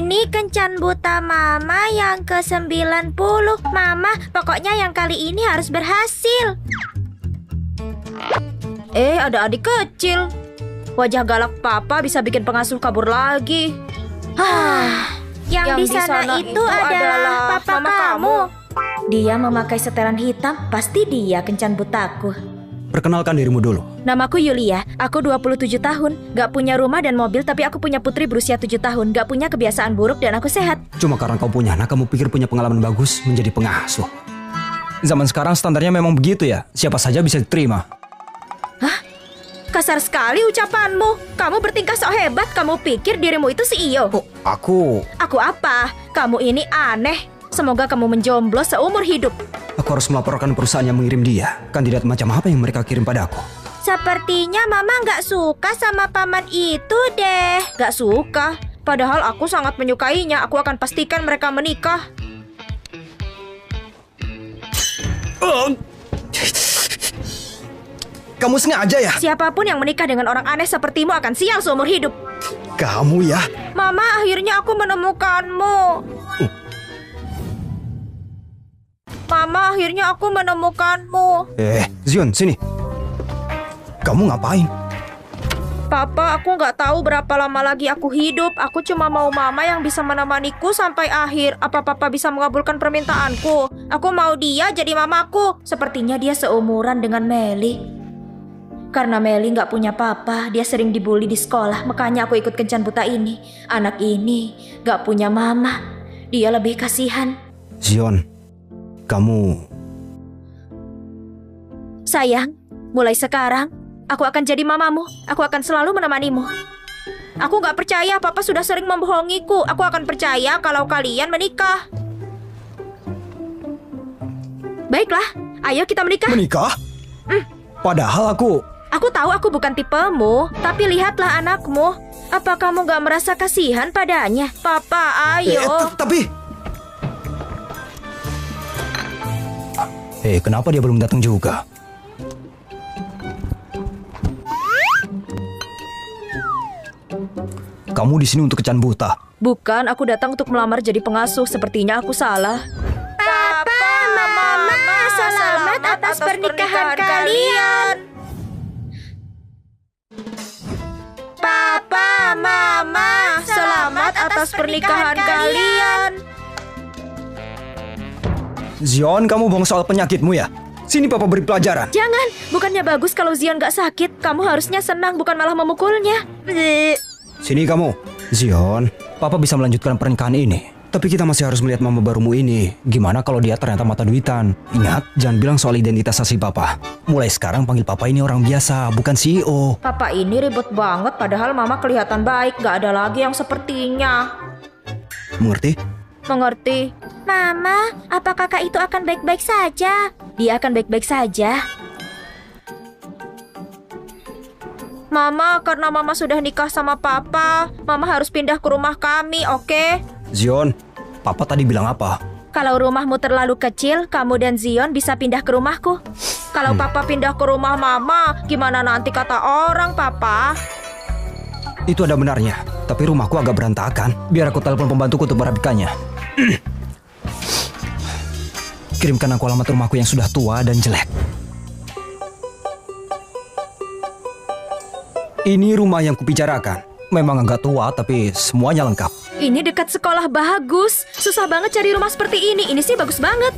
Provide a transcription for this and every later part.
Ini kencan buta Mama yang ke-90. Mama, pokoknya yang kali ini harus berhasil. Ada adik kecil. Wajah galak Papa bisa bikin pengasuh kabur lagi. Yang di sana itu adalah papa kamu. Dia memakai setelan hitam, pasti dia kencan butaku. Perkenalkan dirimu dulu. Namaku Yulia, aku 27 tahun. Gak punya rumah dan mobil, tapi aku punya putri berusia 7 tahun. Gak punya kebiasaan buruk dan aku sehat. Cuma karena kau punya anak, kamu pikir punya pengalaman bagus menjadi pengasuh. Zaman sekarang standarnya memang begitu ya. Siapa saja bisa diterima. Kasar sekali ucapanmu. Kamu bertingkah sok hebat. Kamu pikir dirimu itu CEO? Oh, aku apa? Kamu ini aneh. Semoga kamu menjomblo seumur hidup. Aku harus melaporkan perusahaan yang mengirim dia. Kandidat macam apa yang mereka kirim padaku? Sepertinya Mama nggak suka sama paman itu deh. Gak suka. Padahal aku sangat menyukainya. Aku akan pastikan mereka menikah. Kamu sengaja ya? Siapapun yang menikah dengan orang aneh sepertimu akan sial seumur hidup. Kamu ya? Mama, akhirnya aku menemukanmu. Mama, akhirnya aku menemukanmu. Zion, sini. Kamu ngapain? Papa, aku nggak tahu berapa lama lagi aku hidup. Aku cuma mau Mama yang bisa menemaniku sampai akhir. Apa Papa bisa mengabulkan permintaanku? Aku mau dia jadi mamaku. Sepertinya dia seumuran dengan Meli. Karena Meli nggak punya papa, dia sering dibully di sekolah. Makanya aku ikut kencan buta ini. Anak ini nggak punya mama. Dia lebih kasihan. Zion, kamu... Sayang, mulai sekarang aku akan jadi mamamu. Aku akan selalu menemanimu. Aku nggak percaya papa sudah sering membohongiku. Aku akan percaya kalau kalian menikah. Baiklah, ayo kita menikah. Menikah? Padahal Aku tahu aku bukan tipemu, tapi lihatlah anakmu. Apa kamu gak merasa kasihan padanya? Papa, ayo. Tapi... kenapa dia belum datang juga? Kamu di sini untuk kencan buta? Bukan, aku datang untuk melamar jadi pengasuh. Sepertinya aku salah. Papa, Mama, selamat atas pernikahan kalian. Papa, Mama, selamat atas pernikahan kalian. Zion, kamu bohong soal penyakitmu ya? Sini Papa beri pelajaran. Jangan, bukannya bagus kalau Zion gak sakit. Kamu harusnya senang, bukan malah memukulnya. Sini kamu. Zion, Papa bisa melanjutkan pernikahan ini. Tapi kita masih harus melihat mama barumu ini. Gimana kalau dia ternyata mata duitan? Ingat, jangan bilang soal identitas asli Papa. Mulai sekarang panggil Papa ini orang biasa, bukan CEO. Papa ini ribet banget, padahal Mama kelihatan baik. Gak ada lagi yang sepertinya. Mengerti? Mengerti. Mama, apa kakak itu akan baik-baik saja? Dia akan baik-baik saja. Mama, karena Mama sudah nikah sama Papa, Mama harus pindah ke rumah kami, oke? Zion, Papa tadi bilang apa? Kalau rumahmu terlalu kecil, kamu dan Zion bisa pindah ke rumahku. Kalau Papa pindah ke rumah Mama, gimana nanti kata orang, Papa? Itu ada benarnya, tapi rumahku agak berantakan. Biar aku telepon pembantuku untuk merapikannya. Kirimkan aku alamat rumahku yang sudah tua dan jelek. Ini rumah yang kubicarakan. Memang agak tua, tapi semuanya lengkap. Ini dekat sekolah bagus. Susah banget cari rumah seperti ini. Ini sih bagus banget.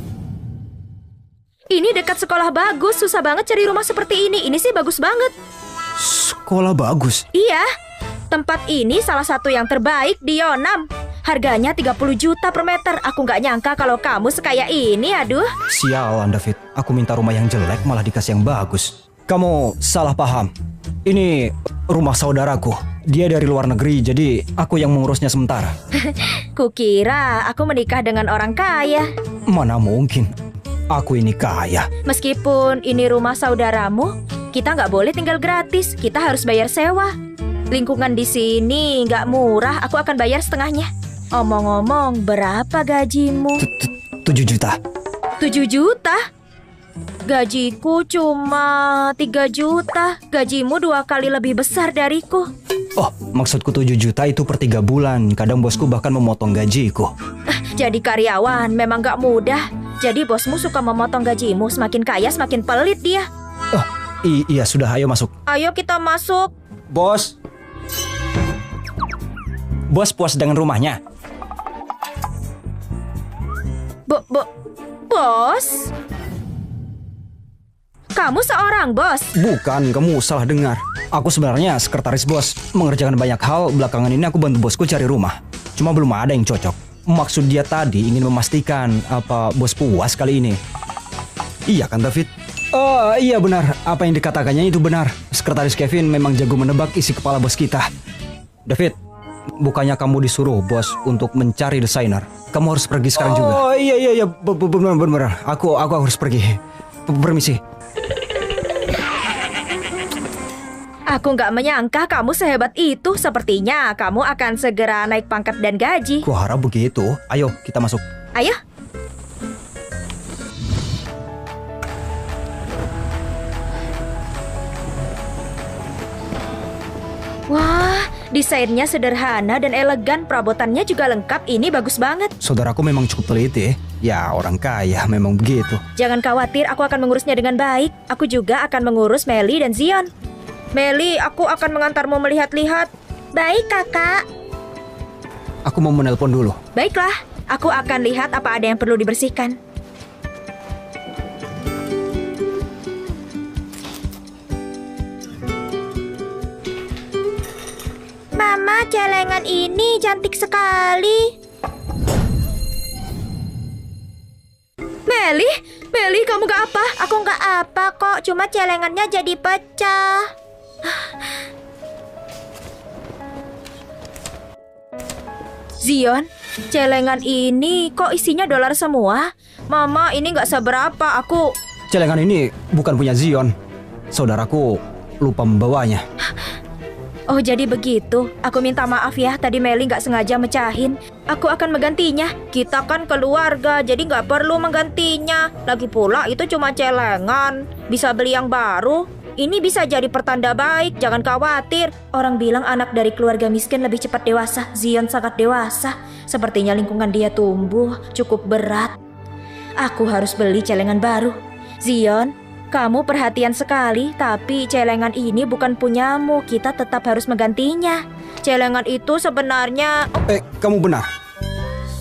Ini dekat sekolah bagus. Susah banget cari rumah seperti ini. Ini sih bagus banget. Sekolah bagus? Iya. Tempat ini salah satu yang terbaik di Yonam. Harganya 30 juta per meter. Aku nggak nyangka kalau kamu sekaya ini, aduh. Sialan, David. Aku minta rumah yang jelek malah dikasih yang bagus. Kamu salah paham. Ini rumah saudaraku. Dia dari luar negeri, jadi aku yang mengurusnya sementara. Kukira aku menikah dengan orang kaya. Mana mungkin. Aku ini kaya. Meskipun ini rumah saudaramu, kita nggak boleh tinggal gratis. Kita harus bayar sewa. Lingkungan di sini nggak murah. Aku akan bayar setengahnya. Omong-omong, berapa gajimu? 7 juta. 7 juta? Gajiku cuma 3 juta. Gajimu 2 kali lebih besar dariku. Oh, maksudku 7 juta itu per 3 bulan. Kadang bosku bahkan memotong gajiku. Jadi karyawan memang gak mudah. Jadi bosmu suka memotong gajimu. Semakin kaya semakin pelit dia. Oh, iya sudah, ayo masuk. Ayo kita masuk. Bos. Bos puas dengan rumahnya? Bos? Kamu seorang bos? Bukan, kamu salah dengar. Aku sebenarnya sekretaris bos. Mengerjakan banyak hal, belakangan ini aku bantu bosku cari rumah. Cuma belum ada yang cocok. Maksud dia tadi ingin memastikan apa bos puas kali ini. Iya kan David? Oh iya benar, apa yang dikatakannya itu benar. Sekretaris Kevin memang jago menebak isi kepala bos kita. David, bukannya kamu disuruh bos untuk mencari desainer? Kamu harus pergi sekarang juga. Oh iya, benar. Aku harus pergi. Permisi. Aku nggak menyangka kamu sehebat itu. Sepertinya kamu akan segera naik pangkat dan gaji. Ku harap begitu. Ayo, kita masuk. Ayo. Wah, desainnya sederhana dan elegan. Perabotannya juga lengkap. Ini bagus banget. Saudaraku memang cukup teliti. Ya, orang kaya memang begitu. Jangan khawatir, aku akan mengurusnya dengan baik. Aku juga akan mengurus Meli dan Zion. Meli, aku akan mengantarmu melihat-lihat. Baik, Kakak. Aku mau menelpon dulu. Baiklah, aku akan lihat apa ada yang perlu dibersihkan. Mama, celengan ini cantik sekali. Meli, kamu gak apa? Aku nggak apa kok, cuma celengannya jadi pecah. Zion, celengan ini kok isinya dolar semua? Mama, ini nggak seberapa. Celengan ini bukan punya Zion. Saudaraku lupa membawanya. Oh, jadi begitu. Aku minta maaf ya, tadi Meli nggak sengaja mecahin. Aku akan menggantinya. Kita kan keluarga, jadi nggak perlu menggantinya. Lagi pula itu cuma celengan. Bisa beli yang baru. Ini bisa jadi pertanda baik, jangan khawatir. Orang bilang anak dari keluarga miskin lebih cepat dewasa. Zion sangat dewasa. Sepertinya lingkungan dia tumbuh cukup berat. Aku harus beli celengan baru. Zion, kamu perhatian sekali, tapi celengan ini bukan punyamu. Kita tetap harus menggantinya. Celengan itu sebenarnya... Kamu benar.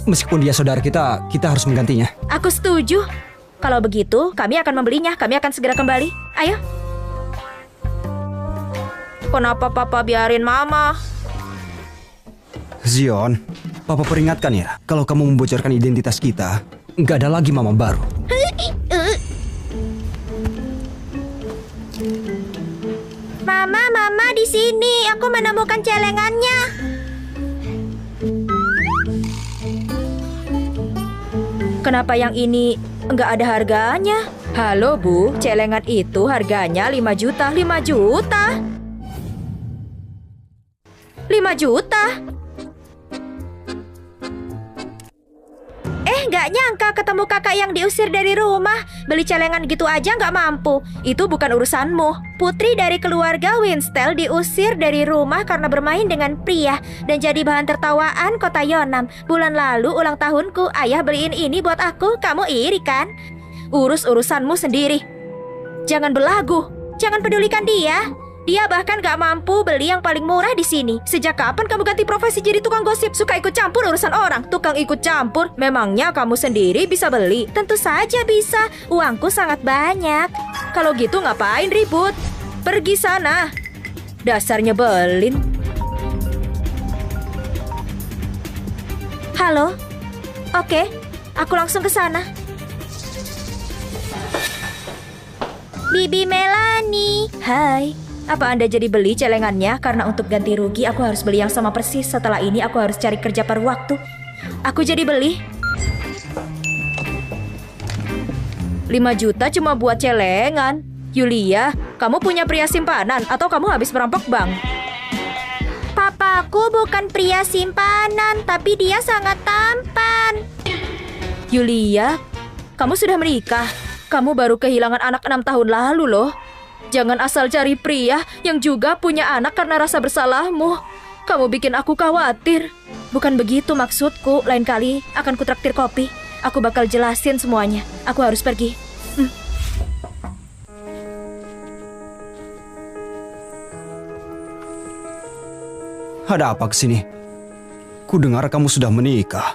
Meskipun dia saudara kita harus menggantinya. Aku setuju. Kalau begitu, kami akan membelinya. Kami akan segera kembali. Ayo. Kenapa Papa biarin Mama? Zion, Papa peringatkan ya, kalau kamu membocorkan identitas kita, nggak ada lagi Mama baru. Mama, di sini. Aku menemukan celengannya. Kenapa yang ini nggak ada harganya? Halo Bu, celengan itu harganya 5 juta. 5 juta? 5 juta? Nggak nyangka ketemu kakak yang diusir dari rumah. Beli celengan gitu aja nggak mampu. Itu bukan urusanmu. Putri dari keluarga Winstel diusir dari rumah karena bermain dengan pria dan jadi bahan tertawaan kota Yonam. Bulan lalu ulang tahunku, ayah beliin ini buat aku. Kamu iri kan? Urus urusanmu sendiri. Jangan belagu. Jangan pedulikan dia. Dia bahkan gak mampu beli yang paling murah di sini. Sejak kapan kamu ganti profesi jadi tukang gosip? Suka ikut campur urusan orang. Tukang ikut campur. Memangnya kamu sendiri bisa beli? Tentu saja bisa. Uangku sangat banyak. Kalau gitu ngapain ribut? Pergi sana. Dasar nyebelin. Halo? Oke, aku langsung ke sana. Bibi Melanie. Hai. Apa Anda jadi beli celengannya? Karena untuk ganti rugi aku harus beli yang sama persis. Setelah ini aku harus cari kerja paruh waktu. Aku jadi beli 5 juta cuma buat celengan. Yulia, kamu punya pria simpanan atau kamu habis merampok bank? Papaku bukan pria simpanan, tapi dia sangat tampan. Yulia, kamu sudah menikah. Kamu baru kehilangan anak 6 tahun lalu loh. Jangan asal cari pria yang juga punya anak karena rasa bersalahmu. Kamu bikin aku khawatir. Bukan begitu maksudku. Lain kali akan kutraktir kopi. Aku bakal jelasin semuanya. Aku harus pergi. Ada apa kesini? Ku dengar kamu sudah menikah.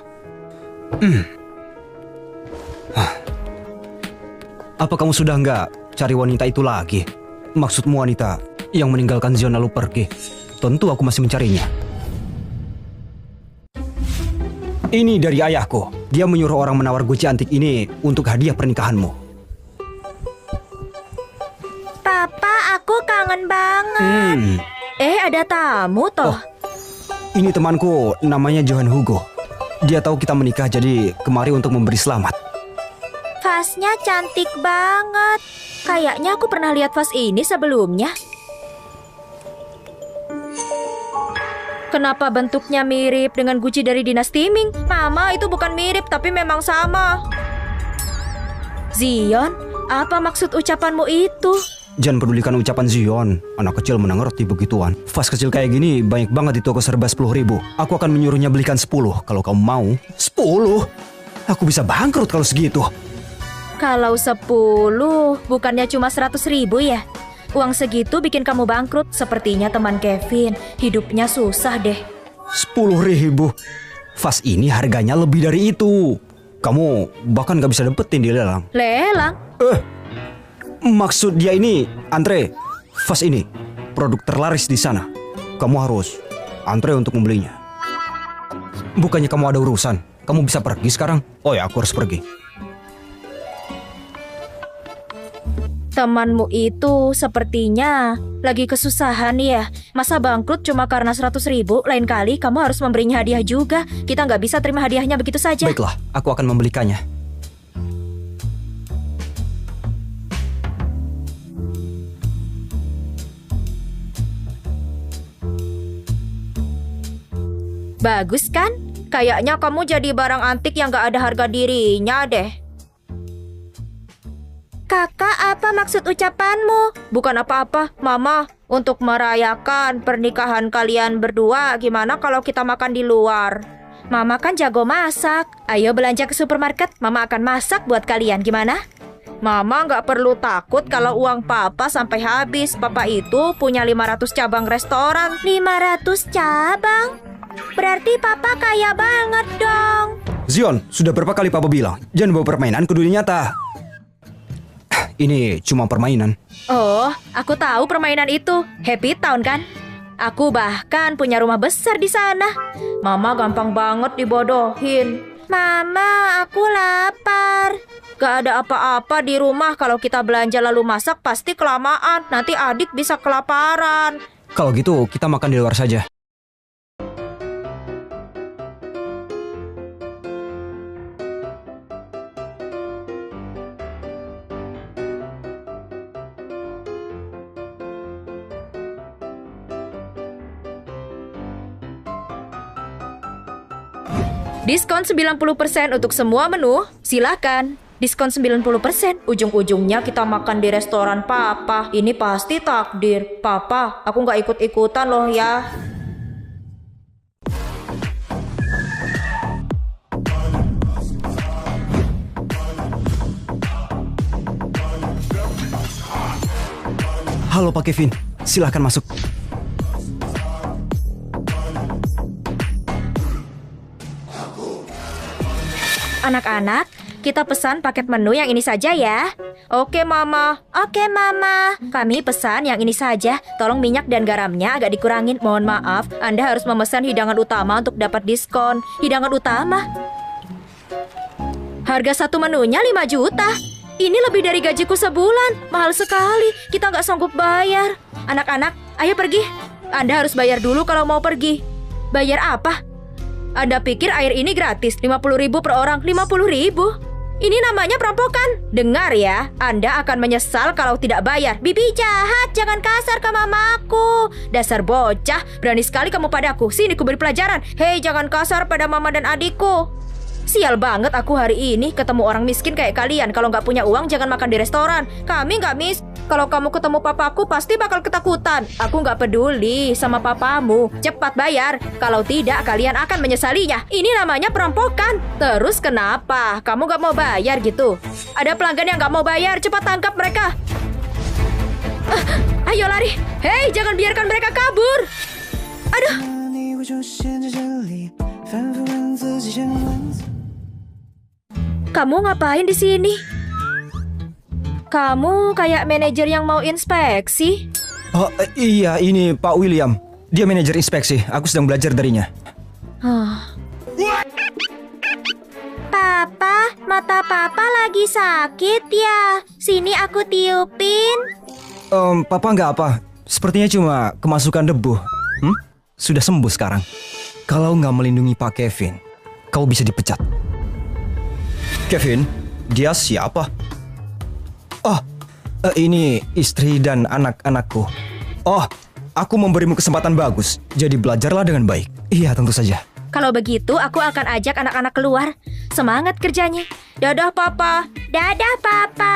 Apa kamu sudah nggak cari wanita itu lagi? Maksudmu wanita yang meninggalkan Zion lalu pergi? Tentu aku masih mencarinya. Ini dari ayahku. Dia menyuruh orang menawar guci antik ini untuk hadiah pernikahanmu. Papa, aku kangen banget. Ada tamu toh. Ini temanku, namanya Johan Hugo. Dia tahu kita menikah jadi kemari untuk memberi selamat. Vasnya cantik banget. Kayaknya aku pernah lihat vas ini sebelumnya. Kenapa bentuknya mirip dengan guci dari dinasti Ming? Mama, itu bukan mirip tapi memang sama. Zion, apa maksud ucapanmu itu? Jangan pedulikan ucapan Zion. Anak kecil mana ngerti begituan. Vas kecil kayak gini banyak banget di toko serba 10.000. Aku akan menyuruhnya belikan 10. Kalau kamu mau 10? Aku bisa bangkrut kalau segitu. Kalau 10, bukannya cuma 100.000 ya? Uang segitu bikin kamu bangkrut. Sepertinya teman Kevin hidupnya susah deh. 10.000. Vas ini harganya lebih dari itu. Kamu bahkan gak bisa dapetin di lelang. Lelang? Maksud dia ini, Andre, vas ini produk terlaris di sana. Kamu harus antre untuk membelinya. Bukannya kamu ada urusan? Kamu bisa pergi sekarang? Oh ya, aku harus pergi. Temanmu itu sepertinya lagi kesusahan ya. Masa bangkrut cuma karena 100.000? Lain kali kamu harus memberinya hadiah juga. Kita nggak bisa terima hadiahnya begitu saja. Baiklah, aku akan membelikannya. Bagus kan? Kayaknya kamu jadi barang antik yang gak ada harga dirinya deh. Kakak, apa maksud ucapanmu? Bukan apa-apa, Mama. Untuk merayakan pernikahan kalian berdua, gimana kalau kita makan di luar? Mama kan jago masak. Ayo belanja ke supermarket, Mama akan masak buat kalian, gimana? Mama gak perlu takut kalau uang Papa sampai habis. Papa itu punya 500 cabang restoran. 500 cabang? Berarti Papa kaya banget dong. Zion, sudah berapa kali Papa bilang jangan bawa permainan ke dunia nyata. Ini cuma permainan. Oh, aku tahu permainan itu. Happy Town kan? Aku bahkan punya rumah besar di sana. Mama gampang banget dibodohin. Mama, aku lapar. Gak ada apa-apa di rumah. Kalau kita belanja lalu masak pasti kelamaan. Nanti adik bisa kelaparan. Kalau gitu kita makan di luar saja. Diskon 90% untuk semua menu. Silakan. Diskon 90%. Ujung-ujungnya kita makan di restoran Papa. Ini pasti takdir. Papa, aku nggak ikut-ikutan loh ya. Halo Pak Kevin, silahkan masuk. Anak-anak, kita pesan paket menu yang ini saja ya. Oke, Mama. Oke, Mama. Kami pesan yang ini saja. Tolong minyak dan garamnya agak dikurangin. Mohon maaf, Anda harus memesan hidangan utama untuk dapat diskon. Hidangan utama? Harga satu menunya 5 juta. Ini lebih dari gajiku sebulan. Mahal sekali. Kita nggak sanggup bayar. Anak-anak, ayo pergi. Anda harus bayar dulu kalau mau pergi. Bayar apa? Anda pikir air ini gratis? 50.000 per orang. 50.000? Ini namanya perampokan. Dengar ya, Anda akan menyesal kalau tidak bayar. Bibi jahat, jangan kasar ke mamaku. Dasar bocah, berani sekali kamu padaku. Sini ku beri pelajaran. Hei, jangan kasar pada mama dan adikku. Sial banget aku hari ini ketemu orang miskin kayak kalian. Kalau nggak punya uang jangan makan di restoran. Kami nggak Kalau kamu ketemu papaku pasti bakal ketakutan. Aku nggak peduli sama papamu. Cepat bayar. Kalau tidak, kalian akan menyesalinya. Ini namanya perampokan. Terus kenapa? Kamu nggak mau bayar gitu? Ada pelanggan yang nggak mau bayar. Cepat tangkap mereka. Ayo lari. Hei, jangan biarkan mereka kabur. Aduh. Kamu ngapain di sini? Kamu kayak manajer yang mau inspeksi. Oh, iya, ini Pak William. Dia manajer inspeksi. Aku sedang belajar darinya. Papa, mata papa lagi sakit ya. Sini aku tiupin. Papa nggak apa. Sepertinya cuma kemasukan debu. Sudah sembuh sekarang. Kalau nggak melindungi Pak Kevin, kau bisa dipecat. Kevin, dia siapa? Oh, ini istri dan anak-anakku. Oh, aku memberimu kesempatan bagus. Jadi belajarlah dengan baik. Iya, tentu saja. Kalau begitu, aku akan ajak anak-anak keluar. Semangat kerjanya. Dadah papa. Dadah, Papa.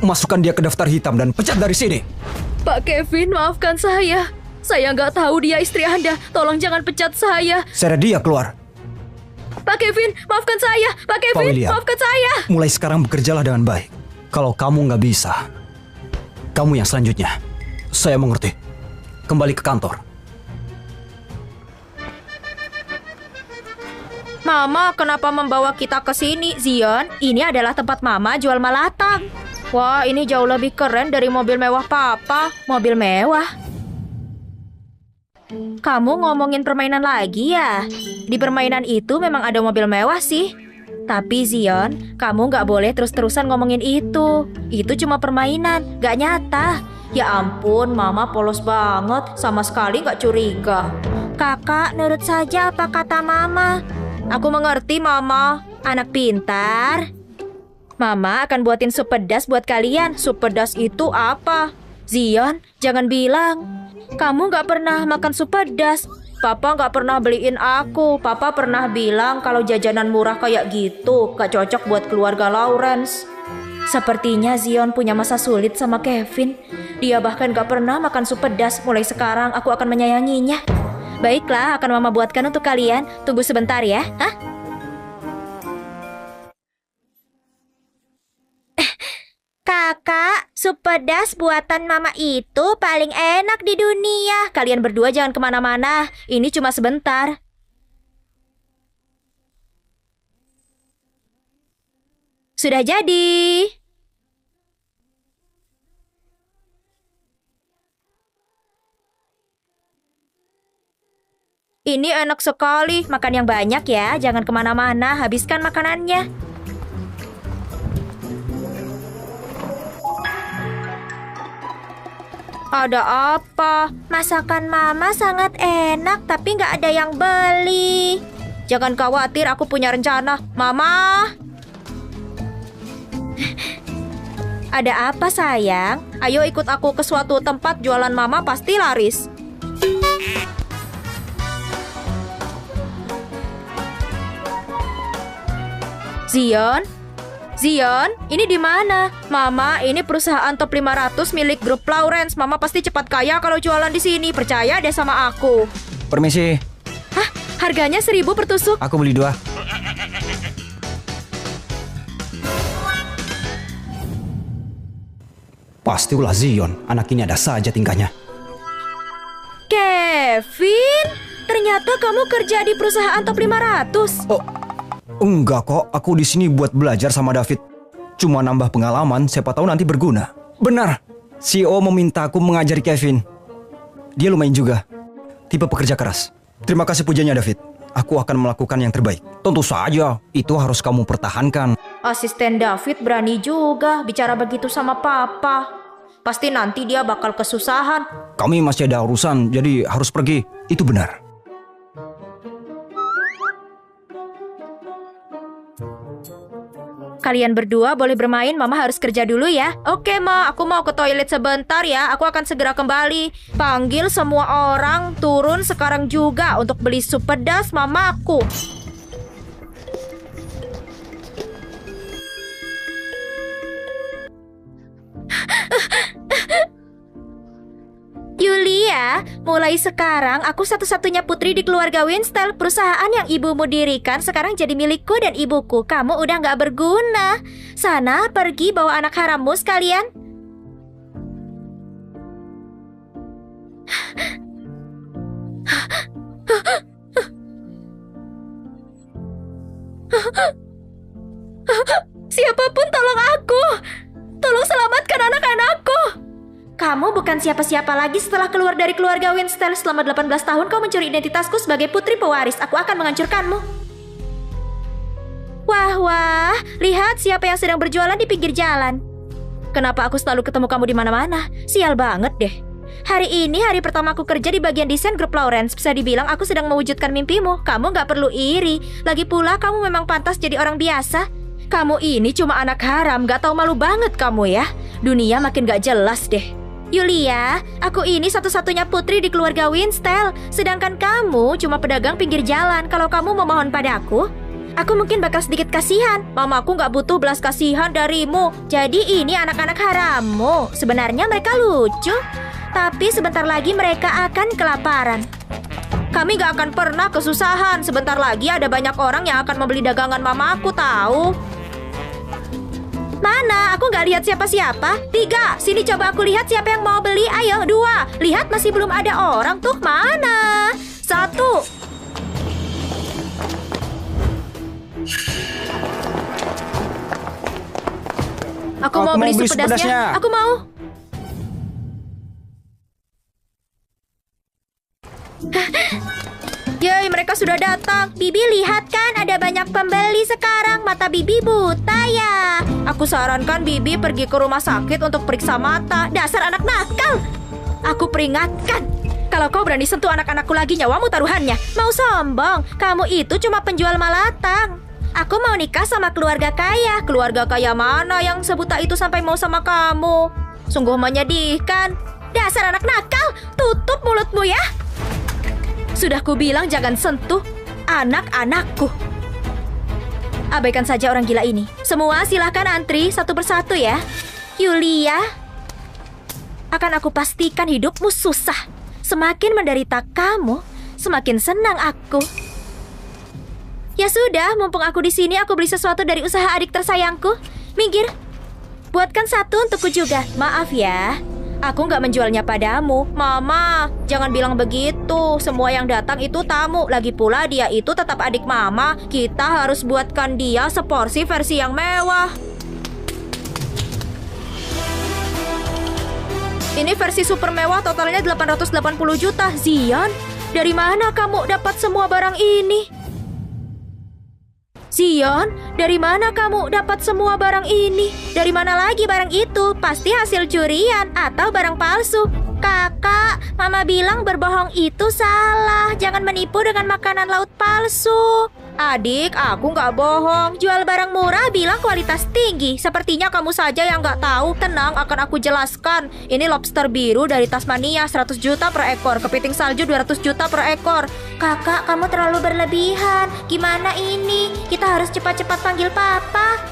Masukkan dia ke daftar hitam dan pecat dari sini. Pak Kevin, maafkan saya. Saya nggak tahu dia istri Anda. Tolong jangan pecat saya. Seret dia keluar. Pak Kevin, maafkan saya. Pak Kevin, William, maafkan saya. mulai sekarang bekerjalah dengan baik. Kalau kamu nggak bisa, kamu yang selanjutnya. Saya mengerti. Kembali ke kantor. Mama, kenapa membawa kita ke sini, Zion? Ini adalah tempat Mama jual malatang. Wah, ini jauh lebih keren dari mobil mewah papa. Mobil mewah. Kamu ngomongin permainan lagi ya? Di permainan itu memang ada mobil mewah sih. Tapi Zion, kamu nggak boleh terus-terusan ngomongin itu. Itu cuma permainan, nggak nyata. Ya ampun, Mama polos banget. Sama sekali nggak curiga. Kakak, nurut saja apa kata Mama. Aku mengerti, Mama. Anak pintar. Mama akan buatin sup pedas buat kalian. Sup pedas itu apa? Zion, jangan bilang kamu nggak pernah makan sup pedas. Papa nggak pernah beliin aku. Papa pernah bilang kalau jajanan murah kayak gitu gak cocok buat keluarga Lawrence. Sepertinya Zion punya masa sulit sama Kevin. Dia bahkan gak pernah makan sup pedas. Mulai sekarang aku akan menyayanginya. Baiklah, akan Mama buatkan untuk kalian. Tunggu sebentar ya. Hah? Kakak, sup pedas buatan Mama itu paling enak di dunia. Kalian berdua jangan kemana-mana. Ini cuma sebentar. Sudah jadi. Ini enak sekali. Makan yang banyak ya, jangan kemana-mana. Habiskan makanannya. Ada apa? Masakan Mama sangat enak, tapi nggak ada yang beli. Jangan khawatir, aku punya rencana. Mama! Ada apa sayang? Ayo ikut aku ke suatu tempat jualan Mama pasti laris. Zion, ini di mana? Mama, ini perusahaan top 500 milik grup Lawrence. Mama pasti cepat kaya kalau jualan di sini. Percaya deh sama aku. Permisi. Hah? Harganya 1.000 per tusuk. Aku beli 2. Pasti ulah Zion. Anak ini ada saja tingkahnya. Kevin, ternyata kamu kerja di perusahaan top 500. Oh, enggak kok. Aku di sini buat belajar sama David. Cuma nambah pengalaman, siapa tahu nanti berguna. Benar. CEO meminta aku mengajari Kevin. Dia lumayan juga. Tipe pekerja keras. Terima kasih pujanya David. Aku akan melakukan yang terbaik. Tentu saja, itu harus kamu pertahankan. Asisten David berani juga bicara begitu sama papa. Pasti nanti dia bakal kesusahan. Kami masih ada urusan, jadi harus pergi. Itu benar. Kalian berdua boleh bermain, Mama harus kerja dulu ya. Oke, Ma, aku mau ke toilet sebentar ya. Aku akan segera kembali. Panggil semua orang turun sekarang juga untuk beli sup pedas mamaku. Yulia, mulai sekarang aku satu-satunya putri di keluarga Winstel. Perusahaan yang ibumu dirikan sekarang jadi milikku dan ibuku. Kamu udah gak berguna. Sana, pergi bawa anak harammu sekalian. Siapapun tolong aku. Tolong selamatkan anak-anakku. Kamu bukan siapa-siapa lagi setelah keluar dari keluarga Winstel. Selama 18 tahun kau mencuri identitasku sebagai putri pewaris. Aku akan menghancurkanmu. Wah, lihat siapa yang sedang berjualan di pinggir jalan. Kenapa aku selalu ketemu kamu di mana-mana? Sial banget deh. Hari ini hari pertama aku kerja di bagian desain grup Lawrence. Bisa dibilang aku sedang mewujudkan mimpimu. Kamu gak perlu iri. Lagi pula kamu memang pantas jadi orang biasa. Kamu ini cuma anak haram. Gak tahu malu banget kamu ya. Dunia makin gak jelas deh. Yulia, aku ini satu-satunya putri di keluarga Winstel. Sedangkan kamu cuma pedagang pinggir jalan. Kalau kamu memohon padaku, aku mungkin bakal sedikit kasihan. Mamaku gak butuh belas kasihan darimu. Jadi ini anak-anak harammu. Sebenarnya mereka lucu, tapi sebentar lagi mereka akan kelaparan. Kami gak akan pernah kesusahan. Sebentar lagi ada banyak orang yang akan membeli dagangan mamaku, tahu? Mana? Aku nggak lihat siapa-siapa. 3, sini coba aku lihat siapa yang mau beli. Ayo, 2, lihat masih belum ada orang tuh. Mana? 1. Aku mau beli sup pedasnya. Aku mau. Yeay, mereka sudah datang. Bibi, lihat kan ada banyak pembeli sekarang. Mata Bibi buta ya. Aku sarankan Bibi pergi ke rumah sakit untuk periksa mata. Dasar anak nakal. Aku peringatkan. Kalau kau berani sentuh anak-anakku lagi, nyawamu taruhannya. Mau sombong? Kamu itu cuma penjual malatang. Aku mau nikah sama keluarga kaya. Keluarga kaya mana yang sebuta itu sampai mau sama kamu? Sungguh menyedihkan. Dasar anak nakal. Tutup mulutmu ya. Sudah kubilang jangan sentuh anak-anakku. Abaikan saja orang gila ini. Semua silahkan antri satu persatu ya. Yulia, akan aku pastikan hidupmu susah. Semakin menderita kamu, semakin senang aku. Ya sudah, mumpung aku di sini, aku beli sesuatu dari usaha adik tersayangku. Minggir, buatkan satu untukku juga. Maaf ya, aku nggak menjualnya padamu. Mama, jangan bilang begitu. Semua yang datang itu tamu. Lagi pula dia itu tetap adik Mama. Kita harus buatkan dia seporsi versi yang mewah. Ini versi super mewah, totalnya 880 juta. Zion, dari mana kamu dapat semua barang ini? Zion, dari mana kamu dapat semua barang ini? Dari mana lagi barang itu? Pasti hasil curian atau barang palsu. Kakak, Mama bilang berbohong itu salah. Jangan menipu dengan makanan laut palsu. Adik, aku nggak bohong. Jual barang murah bilang kualitas tinggi. Sepertinya kamu saja yang nggak tahu. Tenang, akan aku jelaskan. Ini lobster biru dari Tasmania, 100 juta per ekor. Kepiting salju 200 juta per ekor. Kakak, kamu terlalu berlebihan. Gimana ini? Kita harus cepat-cepat panggil Papa.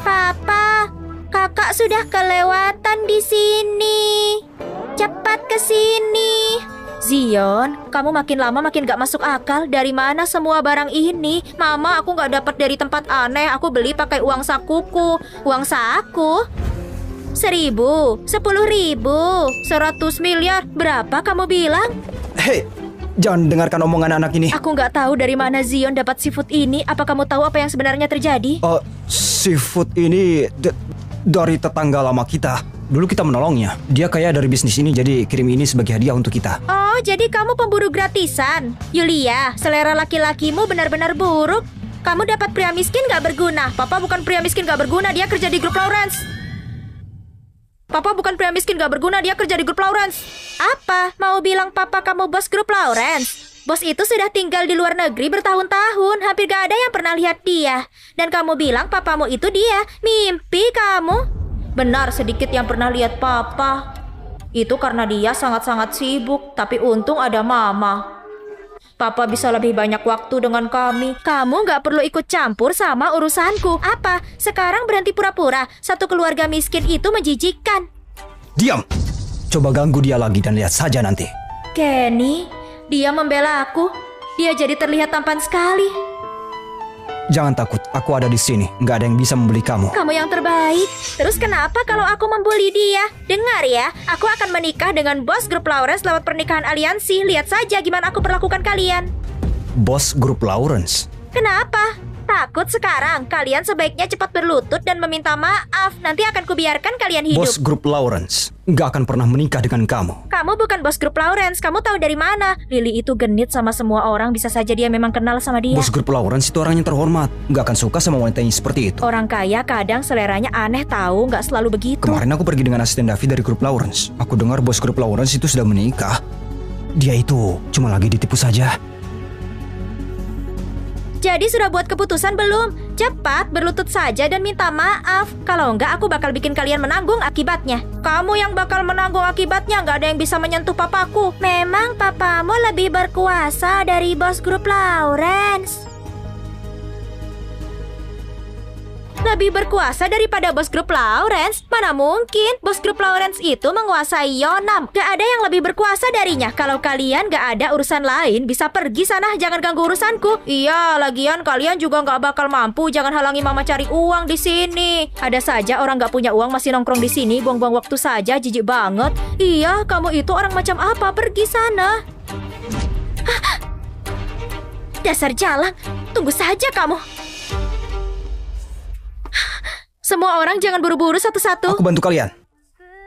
Papa, kakak sudah kelewatan di sini. Cepat ke sini. Zion, kamu makin lama makin gak masuk akal. Dari mana semua barang ini? Mama, aku gak dapat dari tempat aneh. Aku beli pakai uang sakuku. Uang saku? 1.000, 10.000, 100 miliar. Berapa kamu bilang? Hei, jangan dengarkan omongan anak ini. Aku gak tahu dari mana Zion dapat seafood ini. Apa kamu tahu apa yang sebenarnya terjadi? Seafood ini dari tetangga lama kita. Dulu kita menolongnya. Dia kaya dari bisnis ini, jadi kirim ini sebagai hadiah untuk kita. Oh, jadi kamu pemburu gratisan. Yulia, selera laki-lakimu benar-benar buruk. Kamu dapat pria miskin gak berguna. Papa bukan pria miskin gak berguna, dia kerja di grup Lawrence. Papa bukan pria miskin gak berguna, dia kerja di grup Lawrence. Apa? Mau bilang papa kamu bos grup Lawrence? Bos itu sudah tinggal di luar negeri bertahun-tahun. Hampir gak ada yang pernah lihat dia. Dan kamu bilang papamu itu dia. Mimpi kamu. Benar, sedikit yang pernah lihat papa. Itu karena dia sangat-sangat sibuk. Tapi untung ada mama. Papa bisa lebih banyak waktu dengan kami. Kamu gak perlu ikut campur sama urusanku. Apa? Sekarang berhenti pura-pura. Satu keluarga miskin itu menjijikkan. Diam! Coba ganggu dia lagi dan lihat saja nanti. Kenny, dia membela aku. Dia jadi terlihat tampan sekali. Jangan takut, aku ada di sini. Nggak ada yang bisa membeli kamu. Kamu yang terbaik. Terus kenapa kalau aku membuli dia? Dengar ya, aku akan menikah dengan bos grup Lawrence lewat pernikahan aliansi. Lihat saja gimana aku perlakukan kalian. Bos grup Lawrence? Kenapa? Takut sekarang? Kalian sebaiknya cepat berlutut dan meminta maaf. Nanti akan kubiarkan kalian hidup. Bos grup Lawrence nggak akan pernah menikah dengan kamu. Kamu bukan bos grup Lawrence. Kamu tahu dari mana? Lily itu genit sama semua orang. Bisa saja dia memang kenal sama dia. Bos grup Lawrence itu orang yang terhormat. Nggak akan suka sama wanita yang seperti itu. Orang kaya kadang seleranya aneh tahu. Nggak selalu begitu. Kemarin aku pergi dengan asisten David dari grup Lawrence. Aku dengar bos grup Lawrence itu sudah menikah. Dia itu cuma lagi ditipu saja. Jadi sudah buat keputusan belum? Cepat berlutut saja dan minta maaf. Kalau enggak aku bakal bikin kalian menanggung akibatnya. Kamu yang bakal menanggung akibatnya. Nggak ada yang bisa menyentuh papaku. Memang papamu lebih berkuasa dari bos grup Lawrence. Lebih berkuasa daripada bos grup Lawrence? Mana mungkin? Bos grup Lawrence itu menguasai Yonam. Gak ada yang lebih berkuasa darinya. Kalau kalian gak ada urusan lain, bisa pergi sana. Jangan ganggu urusanku. Iya, lagian kalian juga gak bakal mampu. Jangan halangi mama cari uang di sini. Ada saja orang gak punya uang masih nongkrong di sini. Buang-buang waktu saja, jijik banget. Iya, kamu itu orang macam apa? Pergi sana. Dasar jalang. Tunggu saja kamu. Semua orang jangan buru-buru satu-satu. Aku bantu kalian.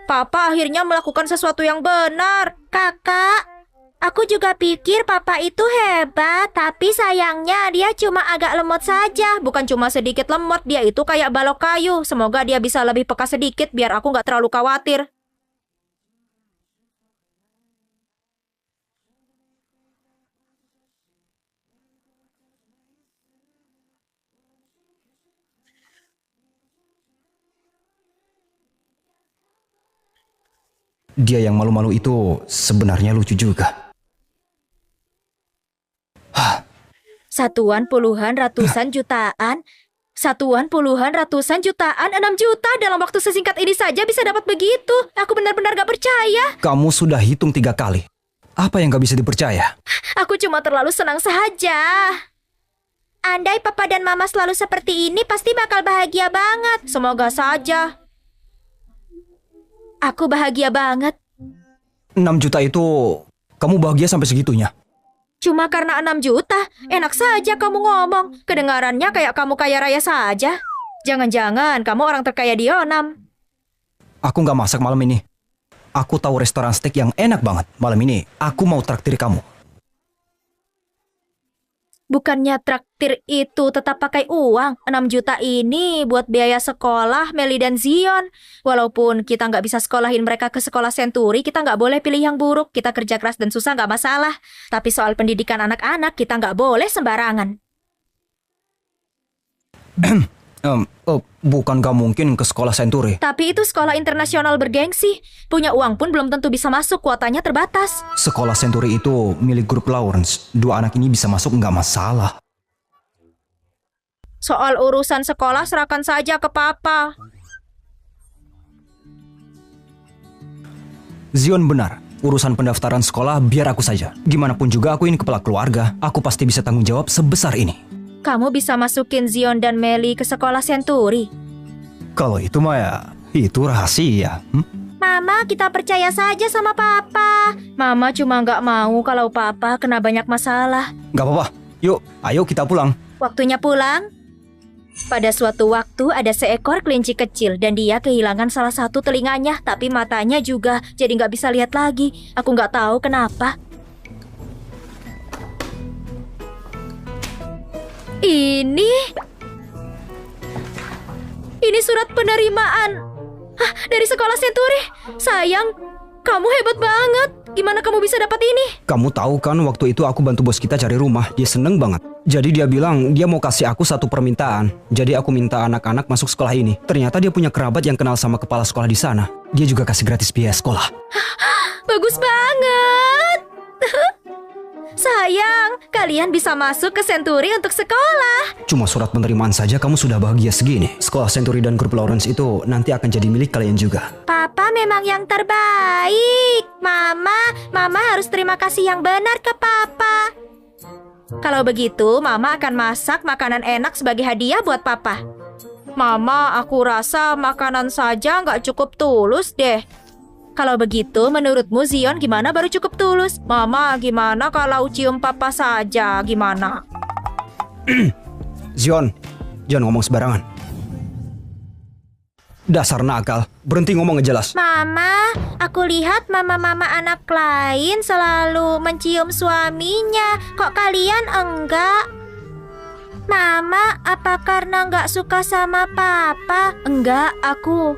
Papa akhirnya melakukan sesuatu yang benar. Kakak, aku juga pikir papa itu hebat. Tapi sayangnya dia cuma agak lemot saja. Bukan cuma sedikit lemot, dia itu kayak balok kayu. Semoga dia bisa lebih peka sedikit biar aku gak terlalu khawatir. Dia yang malu-malu itu sebenarnya lucu juga. Satuan puluhan ratusan jutaan. Satuan puluhan ratusan jutaan. 6 juta dalam waktu sesingkat ini saja bisa dapat begitu. Aku benar-benar gak percaya. Kamu sudah hitung 3 kali. Apa yang gak bisa dipercaya? Aku cuma terlalu senang saja. Andai papa dan mama selalu seperti ini, pasti bakal bahagia banget. Semoga saja. Aku bahagia banget. 6 juta itu kamu bahagia sampai segitunya? Cuma karena 6 juta? Enak saja kamu ngomong. Kedengarannya kayak kamu kaya raya saja. Jangan-jangan kamu orang terkaya di Yonam. Aku nggak masak malam ini. Aku tahu restoran steak yang enak banget. Malam ini aku mau traktir kamu. Bukannya traktir itu tetap pakai uang. 6 juta ini buat biaya sekolah Melly dan Zion. Walaupun kita nggak bisa sekolahin mereka ke sekolah Century, kita nggak boleh pilih yang buruk. Kita kerja keras dan susah nggak masalah. Tapi soal pendidikan anak-anak, kita nggak boleh sembarangan. Bukan gak mungkin ke sekolah Century. Tapi itu sekolah internasional bergengsi. Punya uang pun belum tentu bisa masuk, kuotanya terbatas. Sekolah Century itu milik grup Lawrence. 2 anak ini bisa masuk nggak masalah. Soal urusan sekolah serahkan saja ke papa. Zion benar. Urusan pendaftaran sekolah biar aku saja. Gimana pun juga aku ini kepala keluarga. Aku pasti bisa tanggung jawab sebesar ini. Kamu bisa masukin Zion dan Melly ke sekolah Century. Kalau itu mah ya, itu rahasia. Mama, kita percaya saja sama papa. Mama cuma nggak mau kalau papa kena banyak masalah. Gak apa-apa, yuk, ayo kita pulang. Waktunya pulang. Pada suatu waktu ada seekor kelinci kecil dan dia kehilangan salah satu telinganya, tapi matanya juga, jadi nggak bisa lihat lagi. Aku nggak tahu kenapa. Ini surat penerimaan. Dari sekolah Century. Sayang, Kamu hebat banget. Gimana kamu bisa dapat ini? Kamu tahu kan waktu itu aku bantu bos kita cari rumah. Dia seneng banget. Jadi dia bilang dia mau kasih aku satu permintaan. Jadi aku minta anak-anak masuk sekolah ini. Ternyata dia punya kerabat yang kenal sama kepala sekolah di sana. Dia juga kasih gratis biaya sekolah. Bagus banget. Sayang, kalian bisa masuk ke Century untuk sekolah. Cuma surat penerimaan saja kamu sudah bahagia segini. Sekolah Century dan grup Lawrence itu nanti akan jadi milik kalian juga. Papa memang yang terbaik. Mama harus terima kasih yang benar ke Papa. Kalau begitu, Mama akan masak makanan enak sebagai hadiah buat Papa. Mama, aku rasa makanan saja nggak cukup tulus deh. Kalau begitu, menurutmu Zion gimana baru cukup tulus? Mama, gimana kalau cium Papa saja? Gimana? Zion, jangan ngomong sembarangan. Dasar nakal, berhenti ngomong ngejelas. Mama, aku lihat mama-mama anak lain selalu mencium suaminya. Kok kalian enggak? Mama, apa karena nggak suka sama Papa? Enggak, aku.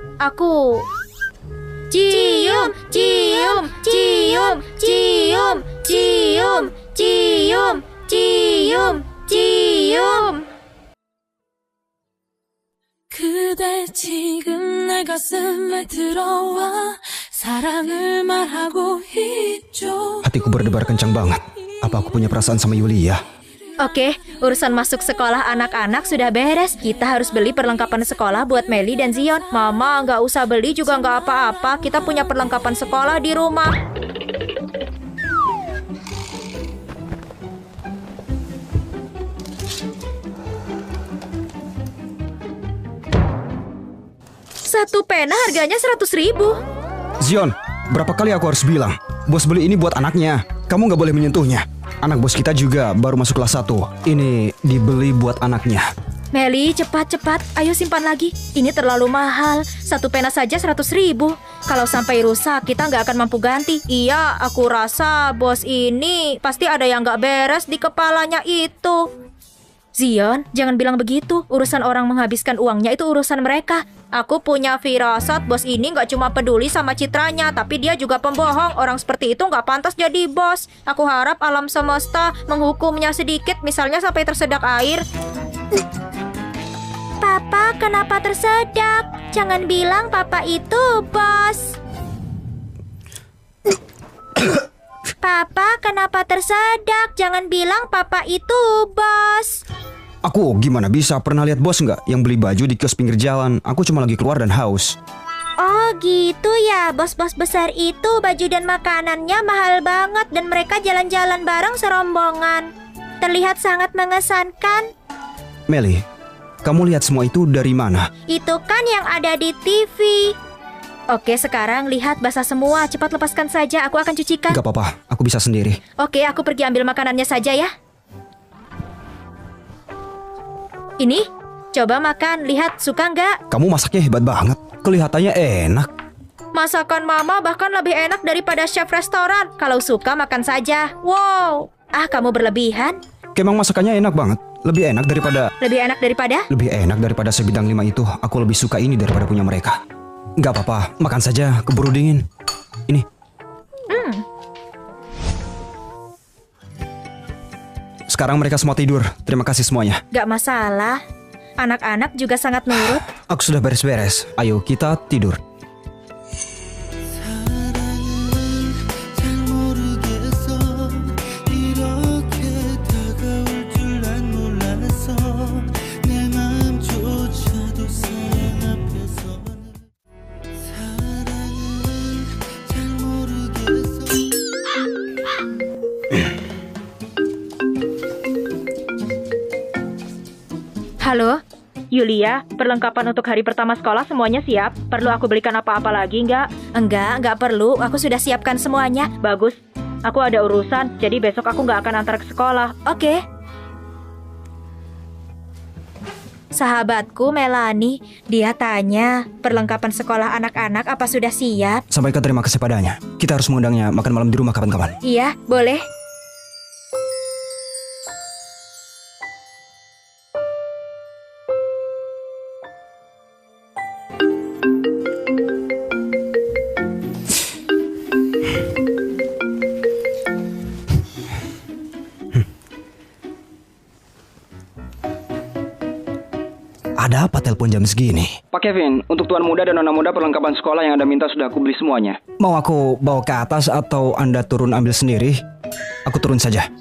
Cium, cium, cium, cium, cium, cium, cium, cium. 그대 지금 내 가슴에 들어와 사랑을 말하고 있죠. Hatiku berdebar kencang banget. Apa aku punya perasaan sama Yulia? Oke, urusan masuk sekolah anak-anak sudah beres. Kita harus beli perlengkapan sekolah buat Melly dan Zion. Mama, nggak usah beli juga nggak apa-apa. Kita punya perlengkapan sekolah di rumah. Satu pena harganya 100.000. Zion, berapa kali aku harus bilang? Bos beli ini buat anaknya. Kamu nggak boleh menyentuhnya. Anak bos kita juga baru masuk kelas 1. Ini dibeli buat anaknya. Melly, cepat. Ayo simpan lagi. Ini terlalu mahal. Satu pena saja 100.000. Kalau sampai rusak, kita nggak akan mampu ganti. Iya, aku rasa bos ini pasti ada yang nggak beres di kepalanya itu. Zion, jangan bilang begitu. Urusan orang menghabiskan uangnya itu urusan mereka. Aku punya firasat bos ini nggak cuma peduli sama citranya, tapi dia juga pembohong. Orang seperti itu nggak pantas jadi bos. Aku harap alam semesta menghukumnya sedikit, misalnya sampai tersedak air. Papa, kenapa tersedak? Jangan bilang Papa itu bos. Papa, kenapa tersedak? Jangan bilang Papa itu bos. Aku gimana bisa pernah lihat bos nggak yang beli baju di kios pinggir jalan? Aku cuma lagi keluar dan haus. Oh gitu ya, bos-bos besar itu baju dan makanannya mahal banget dan mereka jalan-jalan bareng serombongan. Terlihat sangat mengesankan. Melly, kamu lihat semua itu dari mana? Itu kan yang ada di TV. Oke, sekarang lihat basah semua. Cepat lepaskan saja, aku akan cucikan. Gak apa-apa, aku bisa sendiri. Oke, aku pergi ambil makanannya saja ya. Ini, coba makan. Lihat, suka nggak? Kamu masaknya hebat banget. Kelihatannya enak. Masakan Mama bahkan lebih enak daripada chef restoran. Kalau suka, makan saja. Wow. Ah, kamu berlebihan. Kemang masakannya enak banget. Lebih enak daripada... Lebih enak daripada sebidang 5 itu. Aku lebih suka ini daripada punya mereka. Gak apa-apa, makan saja, keburu dingin. Ini. Sekarang mereka semua tidur. Terima kasih semuanya. Gak masalah. Anak-anak juga sangat nurut. Aku sudah beres-beres. Ayo kita tidur. Halo, Yulia, perlengkapan untuk hari pertama sekolah semuanya siap? Perlu aku belikan apa-apa lagi nggak? Enggak perlu. Aku sudah siapkan semuanya. Bagus. Aku ada urusan, jadi besok aku nggak akan antar ke sekolah. Oke. Sahabatku Melanie, dia tanya, perlengkapan sekolah anak-anak apa sudah siap? Sampaikan terima kasih padanya. Kita harus mengundangnya makan malam di rumah kapan-kapan. Iya, boleh. Ada apa telepon jam segini? Pak Kevin, untuk tuan muda dan nona muda perlengkapan sekolah yang Anda minta sudah aku beli semuanya. Mau aku bawa ke atas atau Anda turun ambil sendiri? Aku turun saja.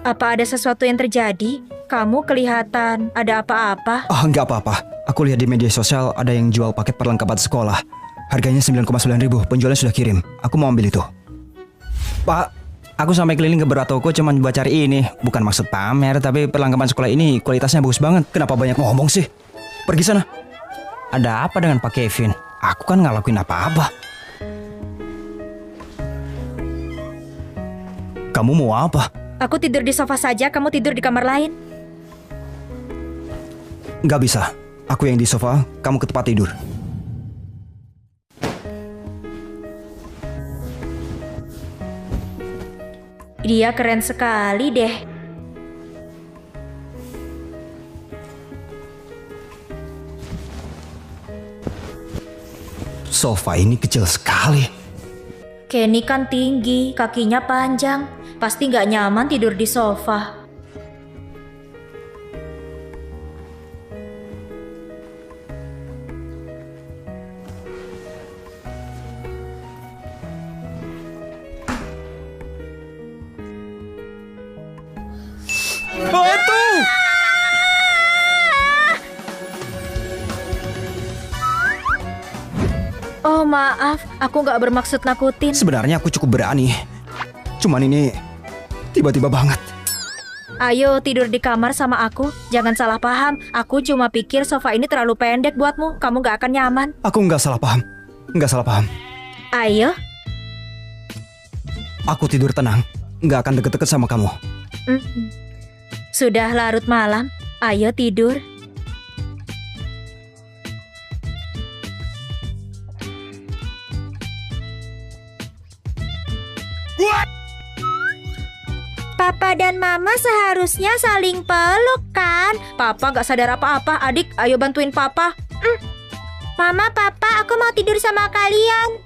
Apa ada sesuatu yang terjadi? Kamu kelihatan ada apa-apa? Oh, nggak apa-apa. Aku lihat di media sosial ada yang jual paket perlengkapan sekolah. Harganya 9,9 ribu, penjualnya sudah kirim. Aku mau ambil itu. Pak, aku sampai keliling ke beberapa toko cuma buat cari ini. Bukan maksud pamer, tapi perlengkapan sekolah ini kualitasnya bagus banget. Kenapa banyak ngomong sih? Pergi sana. Ada apa dengan Pak Kevin? Aku kan nggak lakuin apa-apa. Kamu mau apa? Aku tidur di sofa saja, kamu tidur di kamar lain. Nggak bisa. Aku yang di sofa, kamu ke tempat tidur. Dia keren sekali deh. Sofa ini kecil sekali. Kenny kan tinggi, kakinya panjang. Pasti nggak nyaman tidur di sofa. Batu! Oh maaf, aku nggak bermaksud nakutin. Sebenarnya aku cukup berani. Cuman ini tiba-tiba banget. Ayo tidur di kamar sama aku. Jangan salah paham. Aku cuma pikir sofa ini terlalu pendek buatmu. Kamu nggak akan nyaman. Aku nggak salah paham. Nggak salah paham. Ayo. Aku tidur tenang. Nggak akan deket-deket sama kamu. Sudah larut malam. Ayo tidur. Papa dan Mama seharusnya saling peluk kan? Papa gak sadar apa-apa. Adik, ayo bantuin Papa. Mama, Papa, aku mau tidur sama kalian.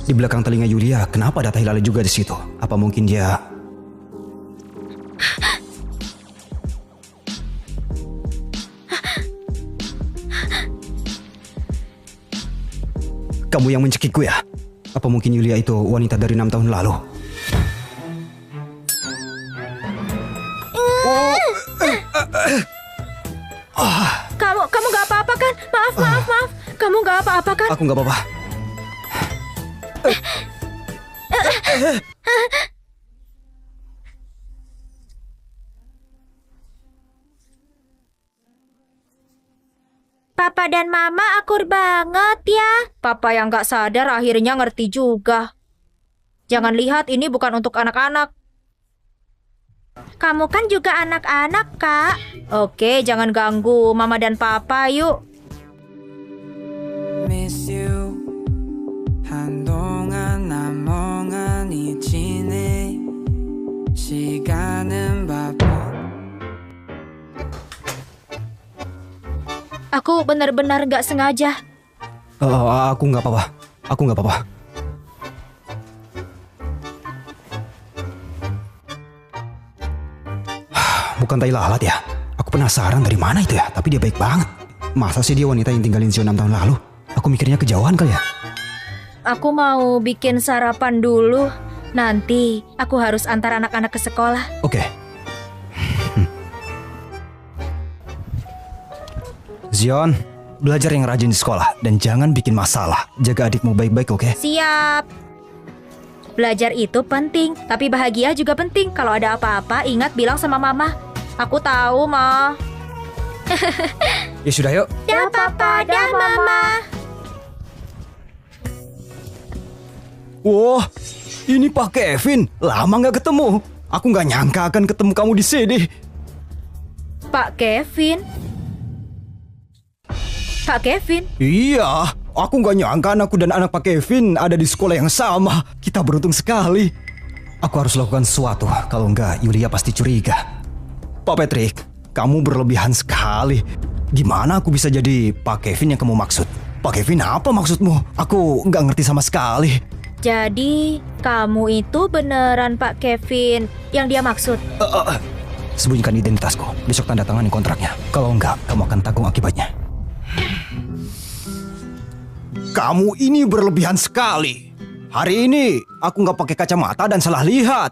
Di belakang telinga Yulia, kenapa ada tai lalat juga di situ? Apa mungkin dia... Kamu yang mencekikku ya? Apa mungkin Yulia itu wanita dari 6 tahun lalu? Kamu gak apa-apa kan? Maaf. Kamu gak apa-apa kan? Aku nggak apa-apa. Papa dan Mama akur banget ya. Papa yang gak sadar akhirnya ngerti juga. Jangan lihat ini bukan untuk anak-anak. Kamu kan juga anak-anak, Kak. Oke, jangan ganggu Mama dan Papa yuk. Miss you. 한동안 난 멍하니 지내. 시간은 바빠. Aku benar-benar gak sengaja. Aku nggak apa-apa. Aku nggak apa-apa. Bukan tai lalat ya? Aku penasaran dari mana itu ya. Tapi dia baik banget. Masa sih dia wanita yang tinggalin Zio 6 tahun lalu? Aku mikirnya kejauhan kali ya. Aku mau bikin sarapan dulu. Nanti aku harus antar anak-anak ke sekolah. Oke. Zion, belajar yang rajin di sekolah dan jangan bikin masalah. Jaga adikmu baik-baik, oke? Siap. Belajar itu penting, tapi bahagia juga penting. Kalau ada apa-apa, ingat bilang sama Mama. Aku tahu, Ma. Ya sudah yuk. Dah Papa, dah Mama. Wah, ini Pak Kevin. Lama nggak ketemu. Aku nggak nyangka akan ketemu kamu di sini. Pak Kevin? Pak Kevin? Iya, aku nggak nyangka anakku dan anak Pak Kevin ada di sekolah yang sama. Kita beruntung sekali. Aku harus lakukan sesuatu, kalau nggak Yulia pasti curiga. Pak Patrick, kamu berlebihan sekali. Gimana aku bisa jadi Pak Kevin yang kamu maksud? Pak Kevin, apa maksudmu? Aku nggak ngerti sama sekali. Jadi, kamu itu beneran Pak Kevin yang dia maksud? Sembunyikan identitasku. Besok tanda tangani kontraknya. Kalau enggak, kamu akan tanggung akibatnya. Kamu ini berlebihan sekali. Hari ini aku nggak pakai kacamata dan salah lihat.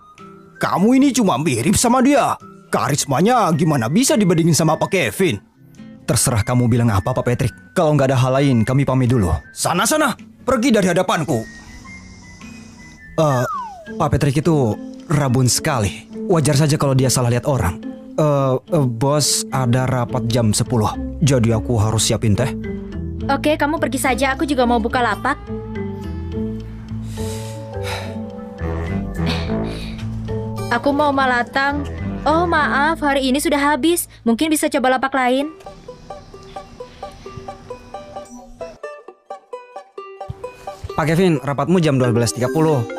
Kamu ini cuma mirip sama dia. Karismanya gimana bisa dibandingin sama Pak Kevin? Terserah kamu bilang apa, Pak Patrick. Kalau nggak ada hal lain, kami pamit dulu. Sana, pergi dari hadapanku. Pak Patrick itu rabun sekali. Wajar saja kalau dia salah lihat orang. Bos, ada rapat jam 10. Jadi aku harus siapin teh. Oke, kamu pergi saja. Aku juga mau buka lapak. Aku mau malatang. Oh, maaf. Hari ini sudah habis. Mungkin bisa coba lapak lain. Pak Kevin, rapatmu jam 12.30.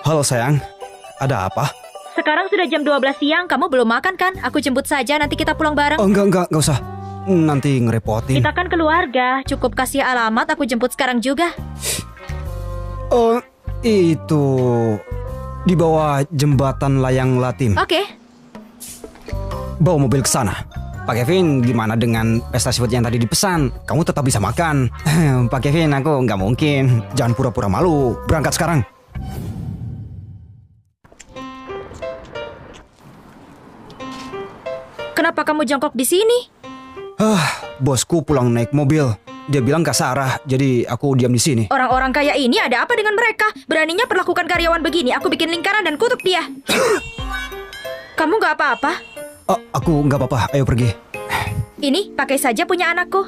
Halo sayang, ada apa? Sekarang sudah jam 12 siang. Kamu belum makan kan? Aku jemput saja. Nanti kita pulang bareng. Oh, enggak usah. Nanti ngerepotin. Kita kan keluarga. Cukup kasih alamat. Aku jemput sekarang juga. Oh, itu di bawah jembatan Layang Latim. Oke. Bawa mobil ke sana. Pak Kevin, gimana dengan pesta seafood yang tadi dipesan? Kamu tetap bisa makan. Pak Kevin, aku nggak mungkin. Jangan pura-pura malu. Berangkat sekarang. Kenapa kamu jongkok di sini? Bosku pulang naik mobil. Dia bilang Kak Sarah, jadi aku diam di sini. Orang-orang kaya ini ada apa dengan mereka? Beraninya perlakukan karyawan begini. Aku bikin lingkaran dan kutuk dia. Kamu nggak apa-apa? Aku nggak apa-apa. Ayo pergi. Ini pakai saja punya anakku.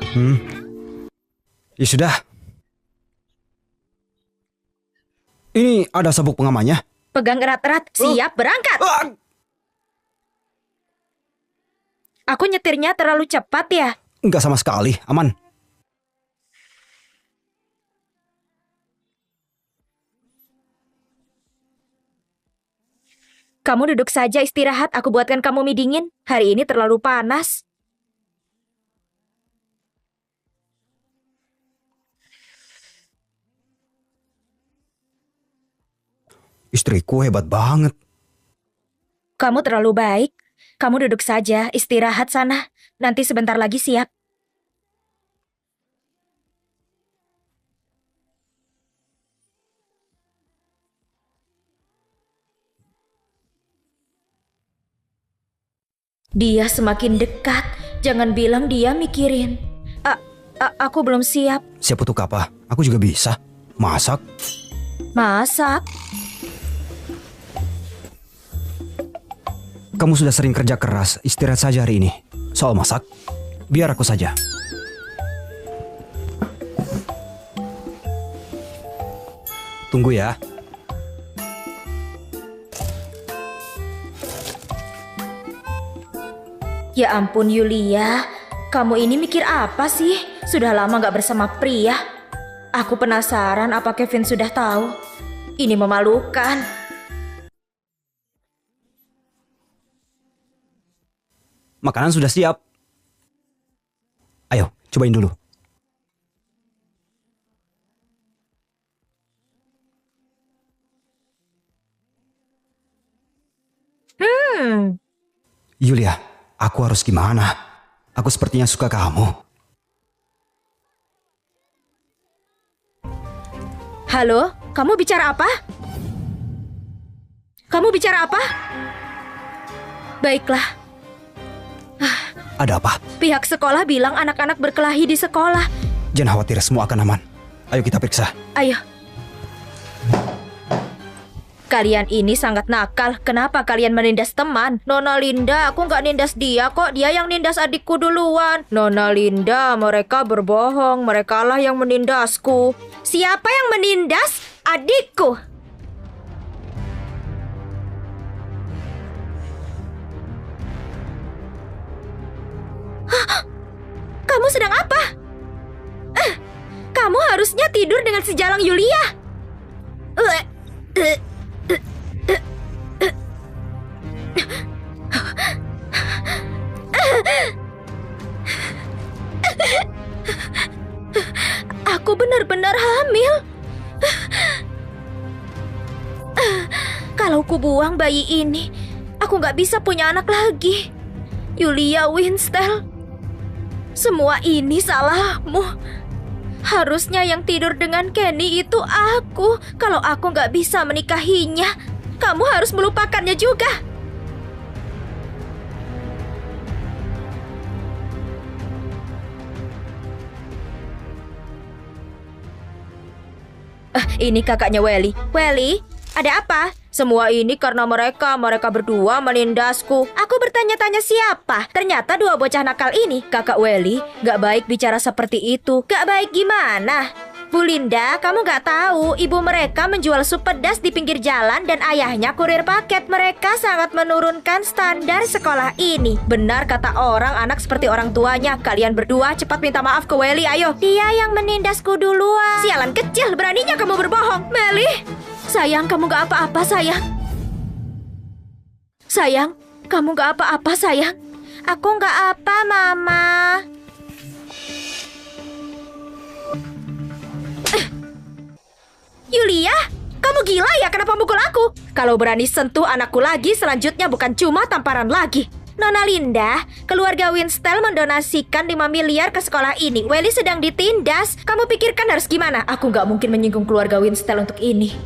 Ya sudah. Ini ada sabuk pengamannya. Pegang erat-erat. Siap berangkat. Aku nyetirnya terlalu cepat ya? Nggak sama sekali. Aman. Kamu duduk saja istirahat, aku buatkan kamu mie dingin. Hari ini terlalu panas. Istriku hebat banget. Kamu terlalu baik. Kamu duduk saja, istirahat sana. Nanti sebentar lagi siap. Dia semakin dekat. Jangan bilang dia mikirin. Aku belum siap. Siap untuk apa? Aku juga bisa. Masak. Masak? Kamu sudah sering kerja keras. Istirahat saja hari ini. Soal masak, biar aku saja. Tunggu ya. Ya ampun Yulia, kamu ini mikir apa sih? Sudah lama gak bersama pria. Aku penasaran apa Kevin sudah tahu. Ini memalukan. Makanan sudah siap. Ayo, cobain dulu. Yulia, aku harus gimana? Aku sepertinya suka kamu. Halo, kamu bicara apa? Kamu bicara apa? Baiklah. Ada apa? Pihak sekolah bilang anak-anak berkelahi di sekolah. Jangan khawatir, semua akan aman. Ayo kita periksa. Ayo. Kalian ini sangat nakal. Kenapa kalian menindas teman? Nona Linda, aku nggak nindas dia kok. Dia yang nindas adikku duluan. Nona Linda, mereka berbohong. Merekalah yang menindasku. Siapa yang menindas adikku? Hah? Kamu sedang apa? Kamu harusnya tidur dengan sejalang Yulia. Aku benar-benar hamil. Kalau ku buang bayi ini, aku nggak bisa punya anak lagi. Yulia Winstel, semua ini salahmu. Harusnya yang tidur dengan Kenny itu aku. Kalau aku nggak bisa menikahinya, kamu harus melupakannya juga. Ini kakaknya Welly. Welly, ada apa? Semua ini karena mereka berdua menindasku. Aku bertanya-tanya siapa? Ternyata dua bocah nakal ini. Kakak Welly, gak baik bicara seperti itu. Gak baik gimana? Bu Linda, kamu gak tahu ibu mereka menjual sup pedas di pinggir jalan dan ayahnya kurir paket. Mereka sangat menurunkan standar sekolah ini. Benar kata orang, anak seperti orang tuanya. Kalian berdua cepat minta maaf ke Welly, ayo. Dia yang menindasku duluan. Sialan kecil, beraninya kamu berbohong. Melly, sayang, kamu gak apa-apa, sayang. Sayang, kamu gak apa-apa, sayang. Aku gak apa, Mama. Yulia, kamu gila ya kenapa mukul aku? Kalau berani sentuh anakku lagi, selanjutnya bukan cuma tamparan lagi. Nona Linda, keluarga Winstel mendonasikan 5 miliar ke sekolah ini. Welly sedang ditindas. Kamu pikirkan harus gimana? Aku gak mungkin menyinggung keluarga Winstel untuk ini.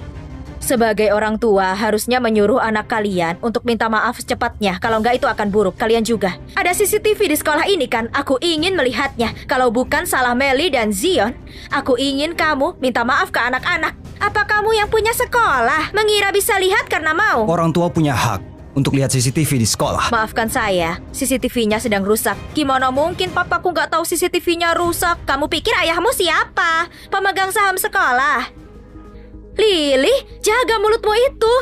Sebagai orang tua, harusnya menyuruh anak kalian untuk minta maaf secepatnya. Kalau nggak itu akan buruk, kalian juga. Ada CCTV di sekolah ini kan? Aku ingin melihatnya. Kalau bukan salah Melly dan Zion, aku ingin kamu minta maaf ke anak-anak. Apa kamu yang punya sekolah? Mengira bisa lihat karena mau? Orang tua punya hak untuk lihat CCTV di sekolah. Maafkan saya, CCTV-nya sedang rusak. Gimana mungkin papaku nggak tahu CCTV-nya rusak? Kamu pikir ayahmu siapa? Pemegang saham sekolah. Lily, jaga mulutmu itu.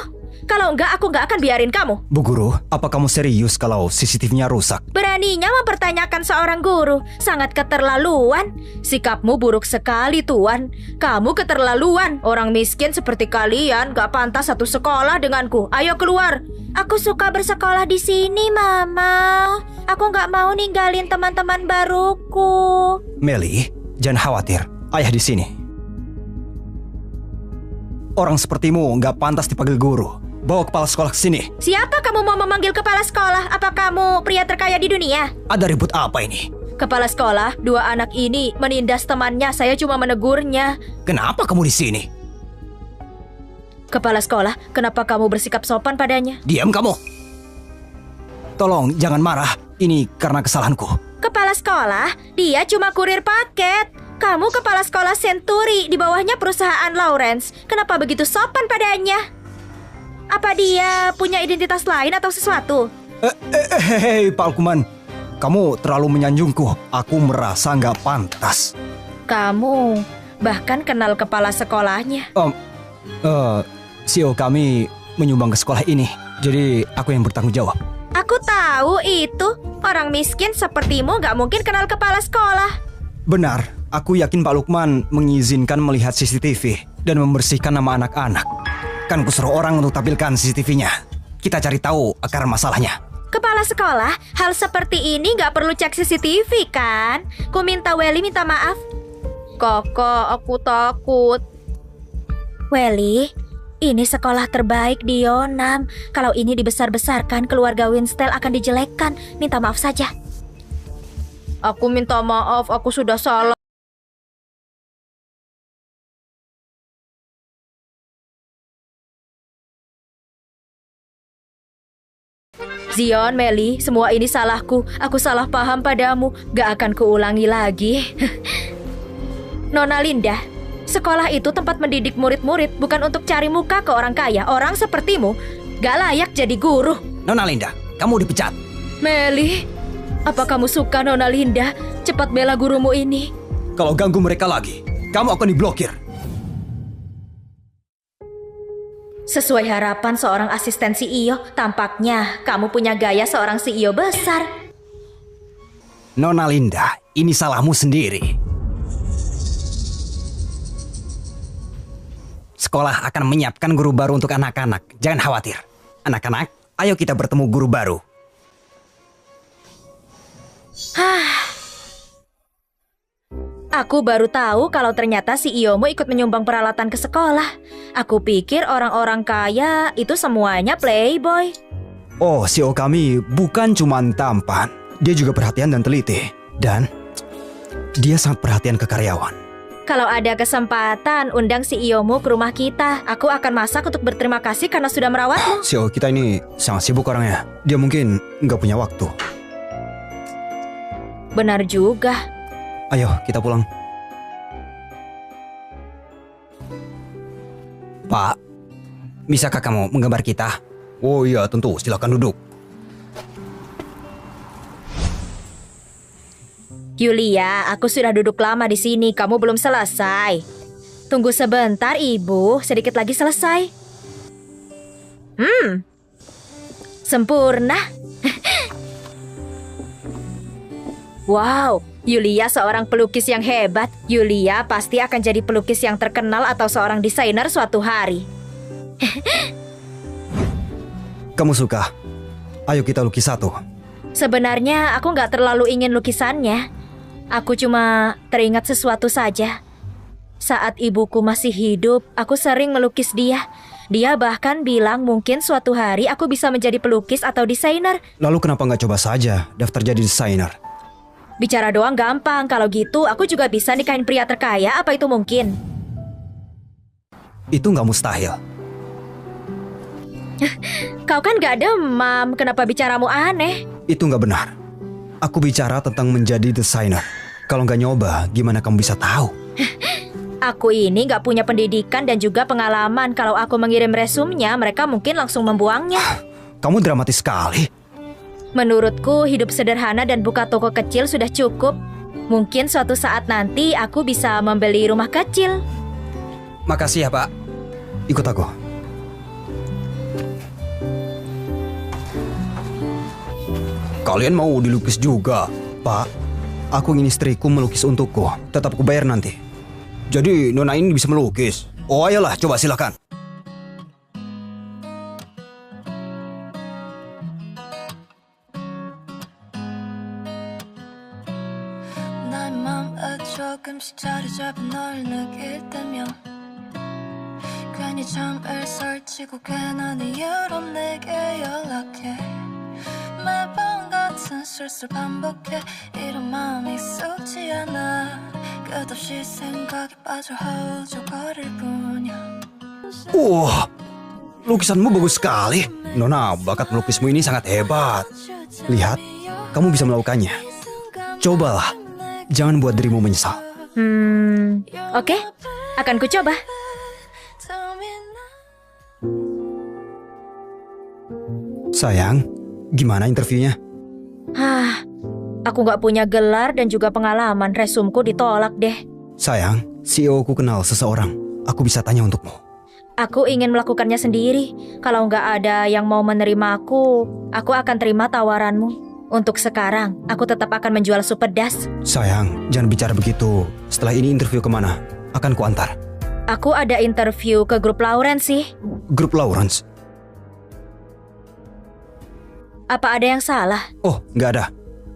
Kalau enggak, aku nggak akan biarin kamu. Bu Guru, apa kamu serius kalau CCTV-nya rusak? Beraninya mempertanyakan seorang guru. Sangat keterlaluan. Sikapmu buruk sekali, Tuan. Kamu keterlaluan. Orang miskin seperti kalian gak pantas satu sekolah denganku. Ayo keluar. Aku suka bersekolah di sini, Mama. Aku nggak mau ninggalin teman-teman baruku. Melly, jangan khawatir. Ayah di sini. Orang sepertimu nggak pantas dipanggil guru. Bawa kepala sekolah ke sini. Siapa kamu mau memanggil kepala sekolah? Apa kamu pria terkaya di dunia? Ada ribut apa ini? Kepala sekolah, dua anak ini menindas temannya. Saya cuma menegurnya. Kenapa kamu di sini? Kepala sekolah, kenapa kamu bersikap sopan padanya? Diam kamu. Tolong jangan marah. Ini karena kesalahanku. Kepala sekolah, dia cuma kurir paket. Kamu kepala sekolah Century, di bawahnya perusahaan Lawrence. Kenapa begitu sopan padanya? Apa dia punya identitas lain atau sesuatu? Hei, Pak Alkuman. Kamu terlalu menyanjungku. Aku merasa nggak pantas. Kamu bahkan kenal kepala sekolahnya. CEO kami menyumbang ke sekolah ini. Jadi aku yang bertanggung jawab. Aku tahu itu. Orang miskin sepertimu nggak mungkin kenal kepala sekolah. Benar, aku yakin Pak Lukman mengizinkan melihat CCTV dan membersihkan nama anak-anak. Kan kusuruh orang untuk tampilkan CCTV-nya. Kita cari tahu akar masalahnya. Kepala sekolah, hal seperti ini nggak perlu cek CCTV kan? Ku minta Welly minta maaf. Kakak, aku takut. Welly, ini sekolah terbaik di Yonam. Kalau ini dibesar-besarkan, keluarga Winstel akan dijelekkan. Minta maaf saja. Aku minta maaf, aku sudah salah. Zion, Melly, semua ini salahku. Aku salah paham padamu. Gak akan kuulangi lagi. Nona Linda, Sekolah itu tempat mendidik murid-murid, bukan untuk cari muka ke orang kaya. Orang sepertimu gak layak jadi guru. Nona Linda, kamu dipecat. Meli, apa kamu suka Nona Linda? Cepat bela gurumu ini. Kalau ganggu mereka lagi, kamu akan diblokir. Sesuai harapan seorang asisten CEO, tampaknya kamu punya gaya seorang CEO besar. Nona Linda, ini salahmu sendiri. Sekolah akan menyiapkan guru baru untuk anak-anak. Jangan khawatir. Anak-anak, ayo kita bertemu guru baru. Aku baru tahu kalau ternyata CEO-mu ikut menyumbang peralatan ke sekolah. Aku pikir orang-orang kaya itu semuanya playboy. Oh, CEO kami bukan cuma tampan. Dia juga perhatian dan teliti. Dan dia sangat perhatian ke karyawan. Kalau ada kesempatan, undang CEO-mu ke rumah kita. Aku akan masak untuk berterima kasih karena sudah merawatmu. CEO kita ini sangat sibuk orangnya. Dia mungkin nggak punya waktu. Benar juga. Ayo, kita pulang. Pak, bisakah kamu menggambar kita? Oh iya, tentu. Silakan duduk. Yulia, aku sudah duduk lama di sini. Kamu belum selesai. Tunggu sebentar, Ibu. Sedikit lagi selesai. Sempurna. Wow, Yulia seorang pelukis yang hebat. Yulia pasti akan jadi pelukis yang terkenal atau seorang desainer suatu hari. Kamu suka? Ayo kita lukis satu. Sebenarnya aku nggak terlalu ingin lukisannya. Aku cuma teringat sesuatu saja. Saat ibuku masih hidup, aku sering melukis dia. Dia bahkan bilang mungkin suatu hari aku bisa menjadi pelukis atau desainer. Lalu kenapa nggak coba saja daftar jadi desainer? Bicara doang gampang, kalau gitu aku juga bisa nikahin pria terkaya, apa itu mungkin? Itu nggak mustahil. Kau kan gak demam, kenapa bicaramu aneh? Itu nggak benar. Aku bicara tentang menjadi desainer. Kalau nggak nyoba, gimana kamu bisa tahu? Aku ini gak punya pendidikan dan juga pengalaman. Kalau aku mengirim resumnya, mereka mungkin langsung membuangnya. Kamu dramatis sekali. Menurutku, hidup sederhana dan buka toko kecil sudah cukup. Mungkin suatu saat nanti aku bisa membeli rumah kecil. Makasih ya, Pak. Ikut aku. Kalian mau dilukis juga? Pak, aku ingin istriku melukis untukku. Tetap kubayar nanti. Jadi Nona ini bisa melukis. Oh ayolah, coba silakan. 나의 맘에 조금씩 자리 잡은 널 느낄 때면 괜히 잠을 설치고 괜한 이유로 내게 연락해 매번 같은 실수를 반복해 이런 마음이 익숙지 않아 끝없이 생각에 빠져 허우적거릴 뿐이야 Wah, lukisanmu bagus sekali. Nona, bakat melukismu ini sangat hebat. Lihat, kamu bisa melakukannya. Cobalah, jangan buat dirimu menyesal. Oke, akan kucoba. Sayang, gimana interviewnya? Aku gak punya gelar dan juga pengalaman. Resumku ditolak deh. Sayang, CEO ku kenal seseorang. Aku bisa tanya untukmu. Aku ingin melakukannya sendiri. Kalau nggak ada yang mau menerima aku akan terima tawaranmu. Untuk sekarang, aku tetap akan menjual sup pedas. Sayang, jangan bicara begitu. Setelah ini interview kemana? Akan kuantar. Aku ada interview ke grup Lawrence sih. Grup Lawrence? Apa ada yang salah? Oh, nggak ada.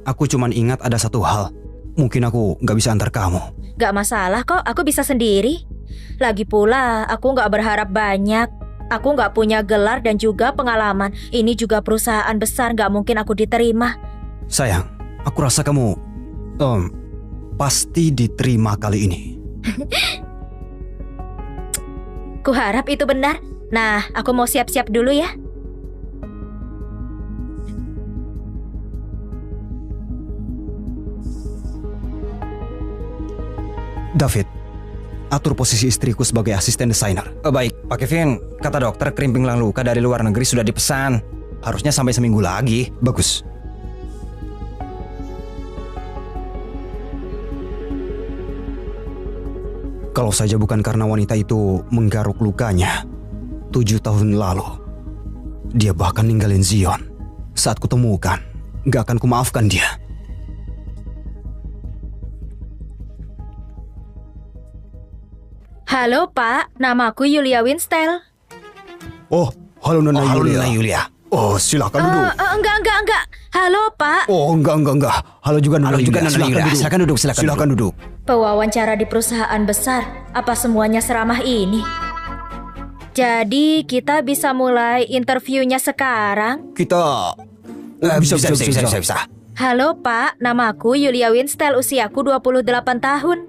Aku cuman ingat ada satu hal. Mungkin aku nggak bisa antar kamu. Gak masalah kok, aku bisa sendiri. Lagi pula, aku gak berharap banyak. Aku gak punya gelar dan juga pengalaman. Ini juga perusahaan besar, gak mungkin aku diterima. Sayang, aku rasa kamu pasti diterima kali ini. Kuharap itu benar. Nah, aku mau siap-siap dulu ya. David, atur posisi istriku sebagai asisten desainer. Baik, Pak Kevin, kata dokter krim pinggang luka dari luar negeri sudah dipesan. Harusnya sampai seminggu lagi. Bagus. Kalau saja bukan karena wanita itu menggaruk lukanya 7 tahun lalu, dia bahkan ninggalin Zion. Saat kutemukan, gak akan kumaafkan dia. Halo Pak, namaku Yulia Winstel. Oh, halo Nona Yulia. Oh, silakan duduk. Enggak. Halo Pak. Oh, enggak. Halo juga Nona Yulia. Silakan duduk. Pewawancara di perusahaan besar, apa semuanya seramah ini? Jadi kita bisa mulai interviewnya sekarang? Kita bisa. Halo Pak, namaku Yulia Winstel, usiaku 28 tahun.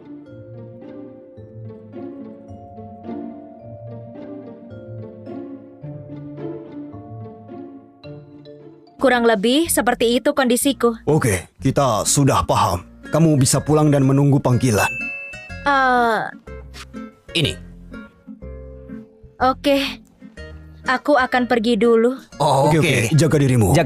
Kurang lebih seperti itu kondisiku. Oke, kita sudah paham. Kamu bisa pulang dan menunggu panggilan. Ini. Oke. Aku akan pergi dulu. Oh, oke. Jaga dirimu.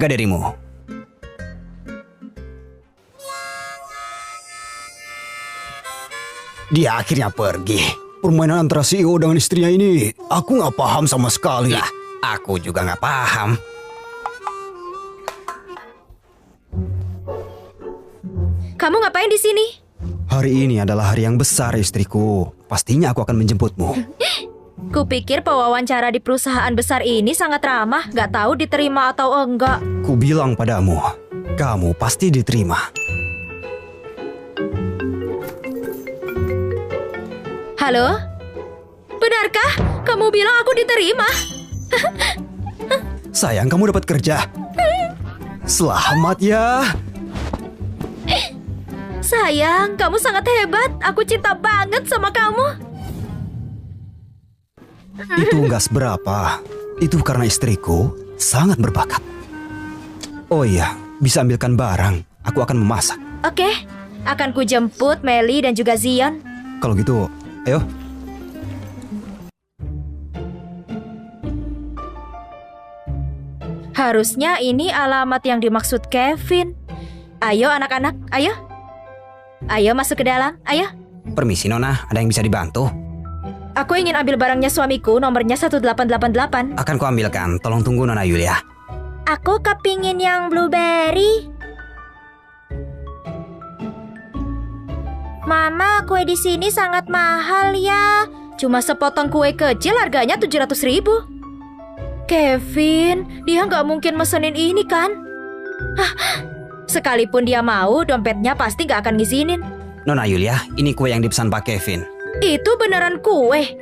Dia akhirnya pergi. Permainan antara CEO dengan istrinya ini, aku nggak paham sama sekali. Lah, aku juga nggak paham. Kamu ngapain di sini? Hari ini adalah hari yang besar, istriku. Pastinya aku akan menjemputmu. Kupikir pewawancara di perusahaan besar ini sangat ramah, gak tahu diterima atau enggak. Ku bilang padamu, kamu pasti diterima. Halo? Benarkah kamu bilang aku diterima? Sayang, kamu dapat kerja. Selamat ya. Sayang, kamu sangat hebat. Aku cinta banget sama kamu. Itu nggak seberapa. Itu karena istriku sangat berbakat. Oh iya, bisa ambilkan barang. Aku akan memasak. Oke, akan ku jemput Meli dan juga Zion. Kalau gitu, ayo. Harusnya ini alamat yang dimaksud Kevin. Ayo anak-anak, ayo. Ayo masuk ke dalam, ayo. Permisi Nona, ada yang bisa dibantu? Aku ingin ambil barangnya suamiku, nomornya 1888. Akan kuambilkan, tolong tunggu Nona Yulia. Aku kepingin yang blueberry. Mama, kue di sini sangat mahal ya. Cuma sepotong kue kecil harganya 700.000. Kevin, dia nggak mungkin mesenin ini kan? Hah, sekalipun dia mau, dompetnya pasti nggak akan ngizinin. Nona Yulia, ini kue yang dipesan Pak Kevin. Itu beneran kue?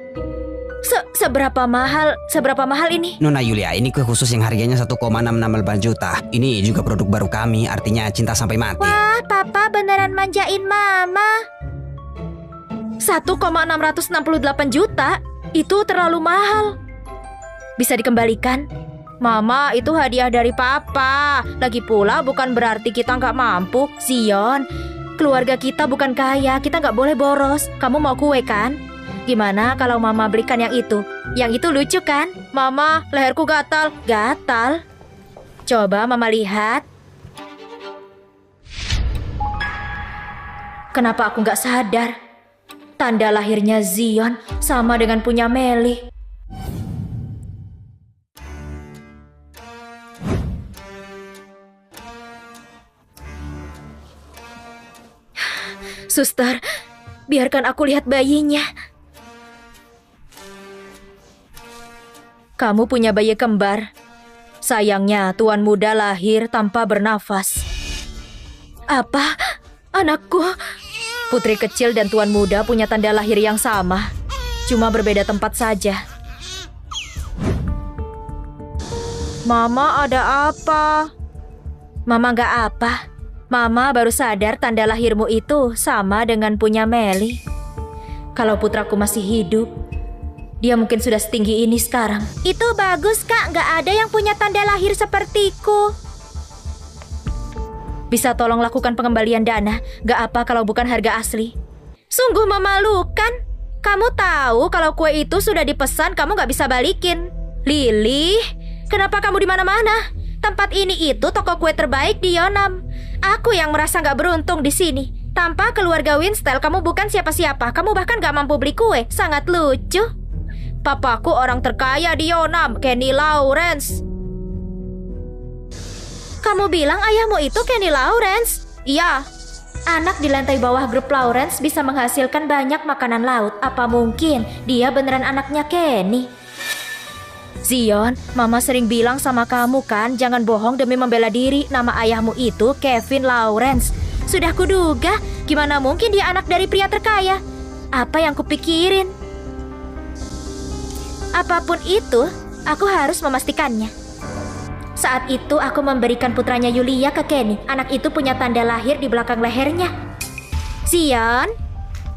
Seberapa mahal ini? Nona Yulia, ini kue khusus yang harganya 1,668 juta. Ini juga produk baru kami, artinya cinta sampai mati. Wah, Papa beneran manjain Mama. 1,668 juta? Itu terlalu mahal. Bisa dikembalikan? Mama, itu hadiah dari Papa. Lagi pula bukan berarti kita nggak mampu. Zion, keluarga kita bukan kaya, kita nggak boleh boros. Kamu mau kue kan? Gimana kalau Mama belikan yang itu? Yang itu lucu kan? Mama, leherku gatal. Gatal? Coba Mama lihat. Kenapa aku nggak sadar? Tanda lahirnya Zion sama dengan punya Meli. Suster, biarkan aku lihat bayinya. Kamu punya bayi kembar. Sayangnya, tuan muda lahir tanpa bernafas. Apa? Anakku? Putri kecil dan tuan muda punya tanda lahir yang sama. Cuma berbeda tempat saja. Mama, ada apa? Mama gak apa. Mama baru sadar tanda lahirmu itu sama dengan punya Meli. Kalau putraku masih hidup, dia mungkin sudah setinggi ini sekarang. Itu bagus, Kak. Nggak ada yang punya tanda lahir sepertiku. Bisa tolong lakukan pengembalian dana? Nggak apa kalau bukan harga asli. Sungguh memalukan. Kamu tahu kalau kue itu sudah dipesan, kamu gak bisa balikin. Lily, kenapa kamu di mana-mana? Tempat ini itu toko kue terbaik di Yonam. Aku yang merasa gak beruntung di sini. Tanpa keluarga Winstel, kamu bukan siapa-siapa. Kamu bahkan gak mampu beli kue. Sangat lucu. Papaku orang terkaya di Yonam, Kenny Lawrence. Kamu bilang ayahmu itu Kenny Lawrence? Iya. Anak di lantai bawah grup Lawrence bisa menghasilkan banyak makanan laut. Apa mungkin dia beneran anaknya Kenny? Zion, Mama sering bilang sama kamu kan, jangan bohong demi membela diri. Nama ayahmu itu Kevin Lawrence. Sudah kuduga, gimana mungkin dia anak dari pria terkaya? Apa yang kupikirin? Apapun itu, aku harus memastikannya. Saat itu aku memberikan putranya Yulia ke Kenny. Anak itu punya tanda lahir di belakang lehernya. Zion,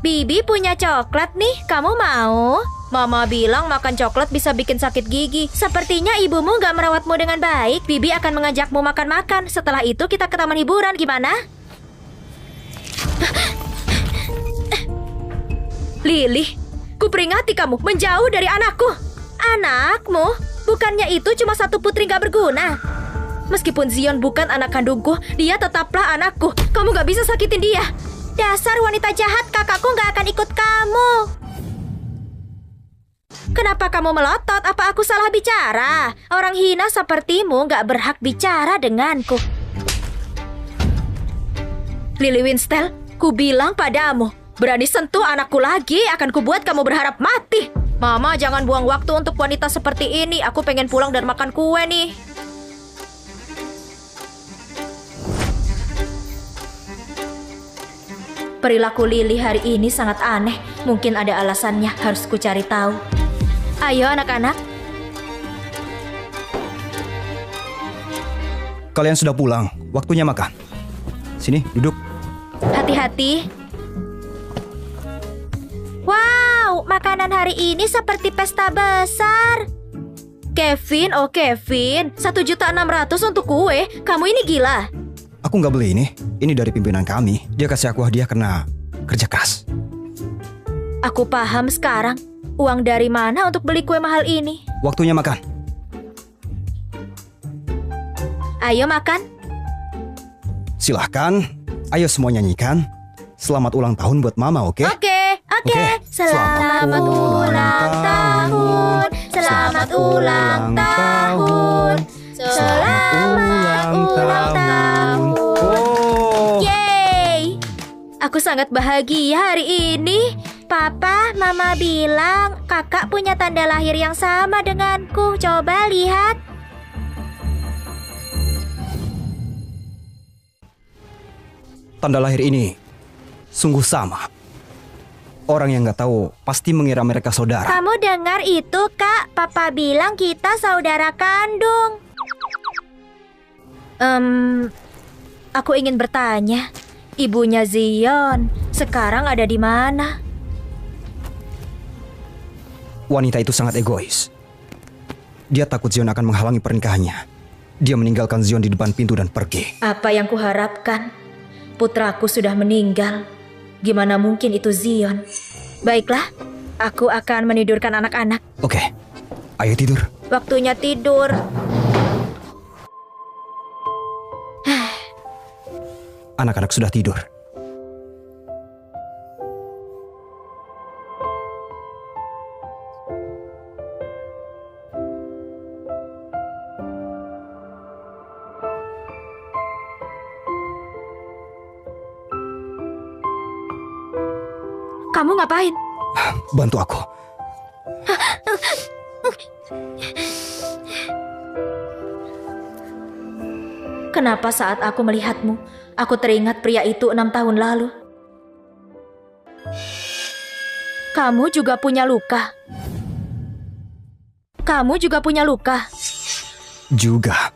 Bibi punya coklat nih, kamu mau? Mama bilang makan coklat bisa bikin sakit gigi. Sepertinya ibumu gak merawatmu dengan baik. Bibi akan mengajakmu makan-makan. Setelah itu kita ke taman hiburan, gimana? Lily, kuperingati kamu menjauh dari anakku. Anakmu? Bukannya itu cuma satu putri gak berguna. Meskipun Zion bukan anak kandungku, dia tetaplah anakku. Kamu gak bisa sakitin dia. Dasar wanita jahat, kakakku gak akan ikut kamu. Kenapa kamu melotot? Apa aku salah bicara? Orang hina sepertimu gak berhak bicara denganku. Lily Winstel, ku bilang padamu, berani sentuh anakku lagi, akan kubuat kamu berharap mati. Mama, jangan buang waktu untuk wanita seperti ini. Aku pengen pulang dan makan kue nih. Perilaku Lily hari ini sangat aneh. Mungkin ada alasannya, harus ku cari tahu. Ayo anak-anak. Kalian sudah pulang, waktunya makan. Sini, duduk. Hati-hati. Wow, makanan hari ini seperti pesta besar. Kevin, oh Kevin, 1.600.000 untuk kue. Kamu ini gila. Aku nggak beli ini. Ini dari pimpinan kami. Dia kasih aku hadiah karena kerja keras. Aku paham sekarang. Uang dari mana untuk beli kue mahal ini? Waktunya makan. Ayo makan. Silahkan. Ayo semua nyanyikan. Selamat ulang tahun buat Mama, oke? Oke. Selamat ulang tahun. Selamat ulang tahun. Selamat ulang tahun. Oh. Yeay. Aku sangat bahagia hari ini. Papa, Mama bilang kakak punya tanda lahir yang sama denganku. Coba lihat. Tanda lahir ini sungguh sama. Orang yang nggak tahu pasti mengira mereka saudara. Kamu dengar itu, Kak? Papa bilang kita saudara kandung. Aku ingin bertanya, ibunya Zion sekarang ada di mana? Wanita itu sangat egois. Dia takut Zion akan menghalangi pernikahannya. Dia meninggalkan Zion di depan pintu dan pergi. Apa yang kuharapkan? Putraku sudah meninggal. Gimana mungkin itu Zion? Baiklah, aku akan menidurkan anak-anak. Oke, ayo tidur. Waktunya tidur. Anak-anak sudah tidur. Kamu ngapain? Bantu aku. Kenapa saat aku melihatmu, aku teringat pria itu 6 tahun lalu? Kamu juga punya luka. Kamu juga punya luka. Juga.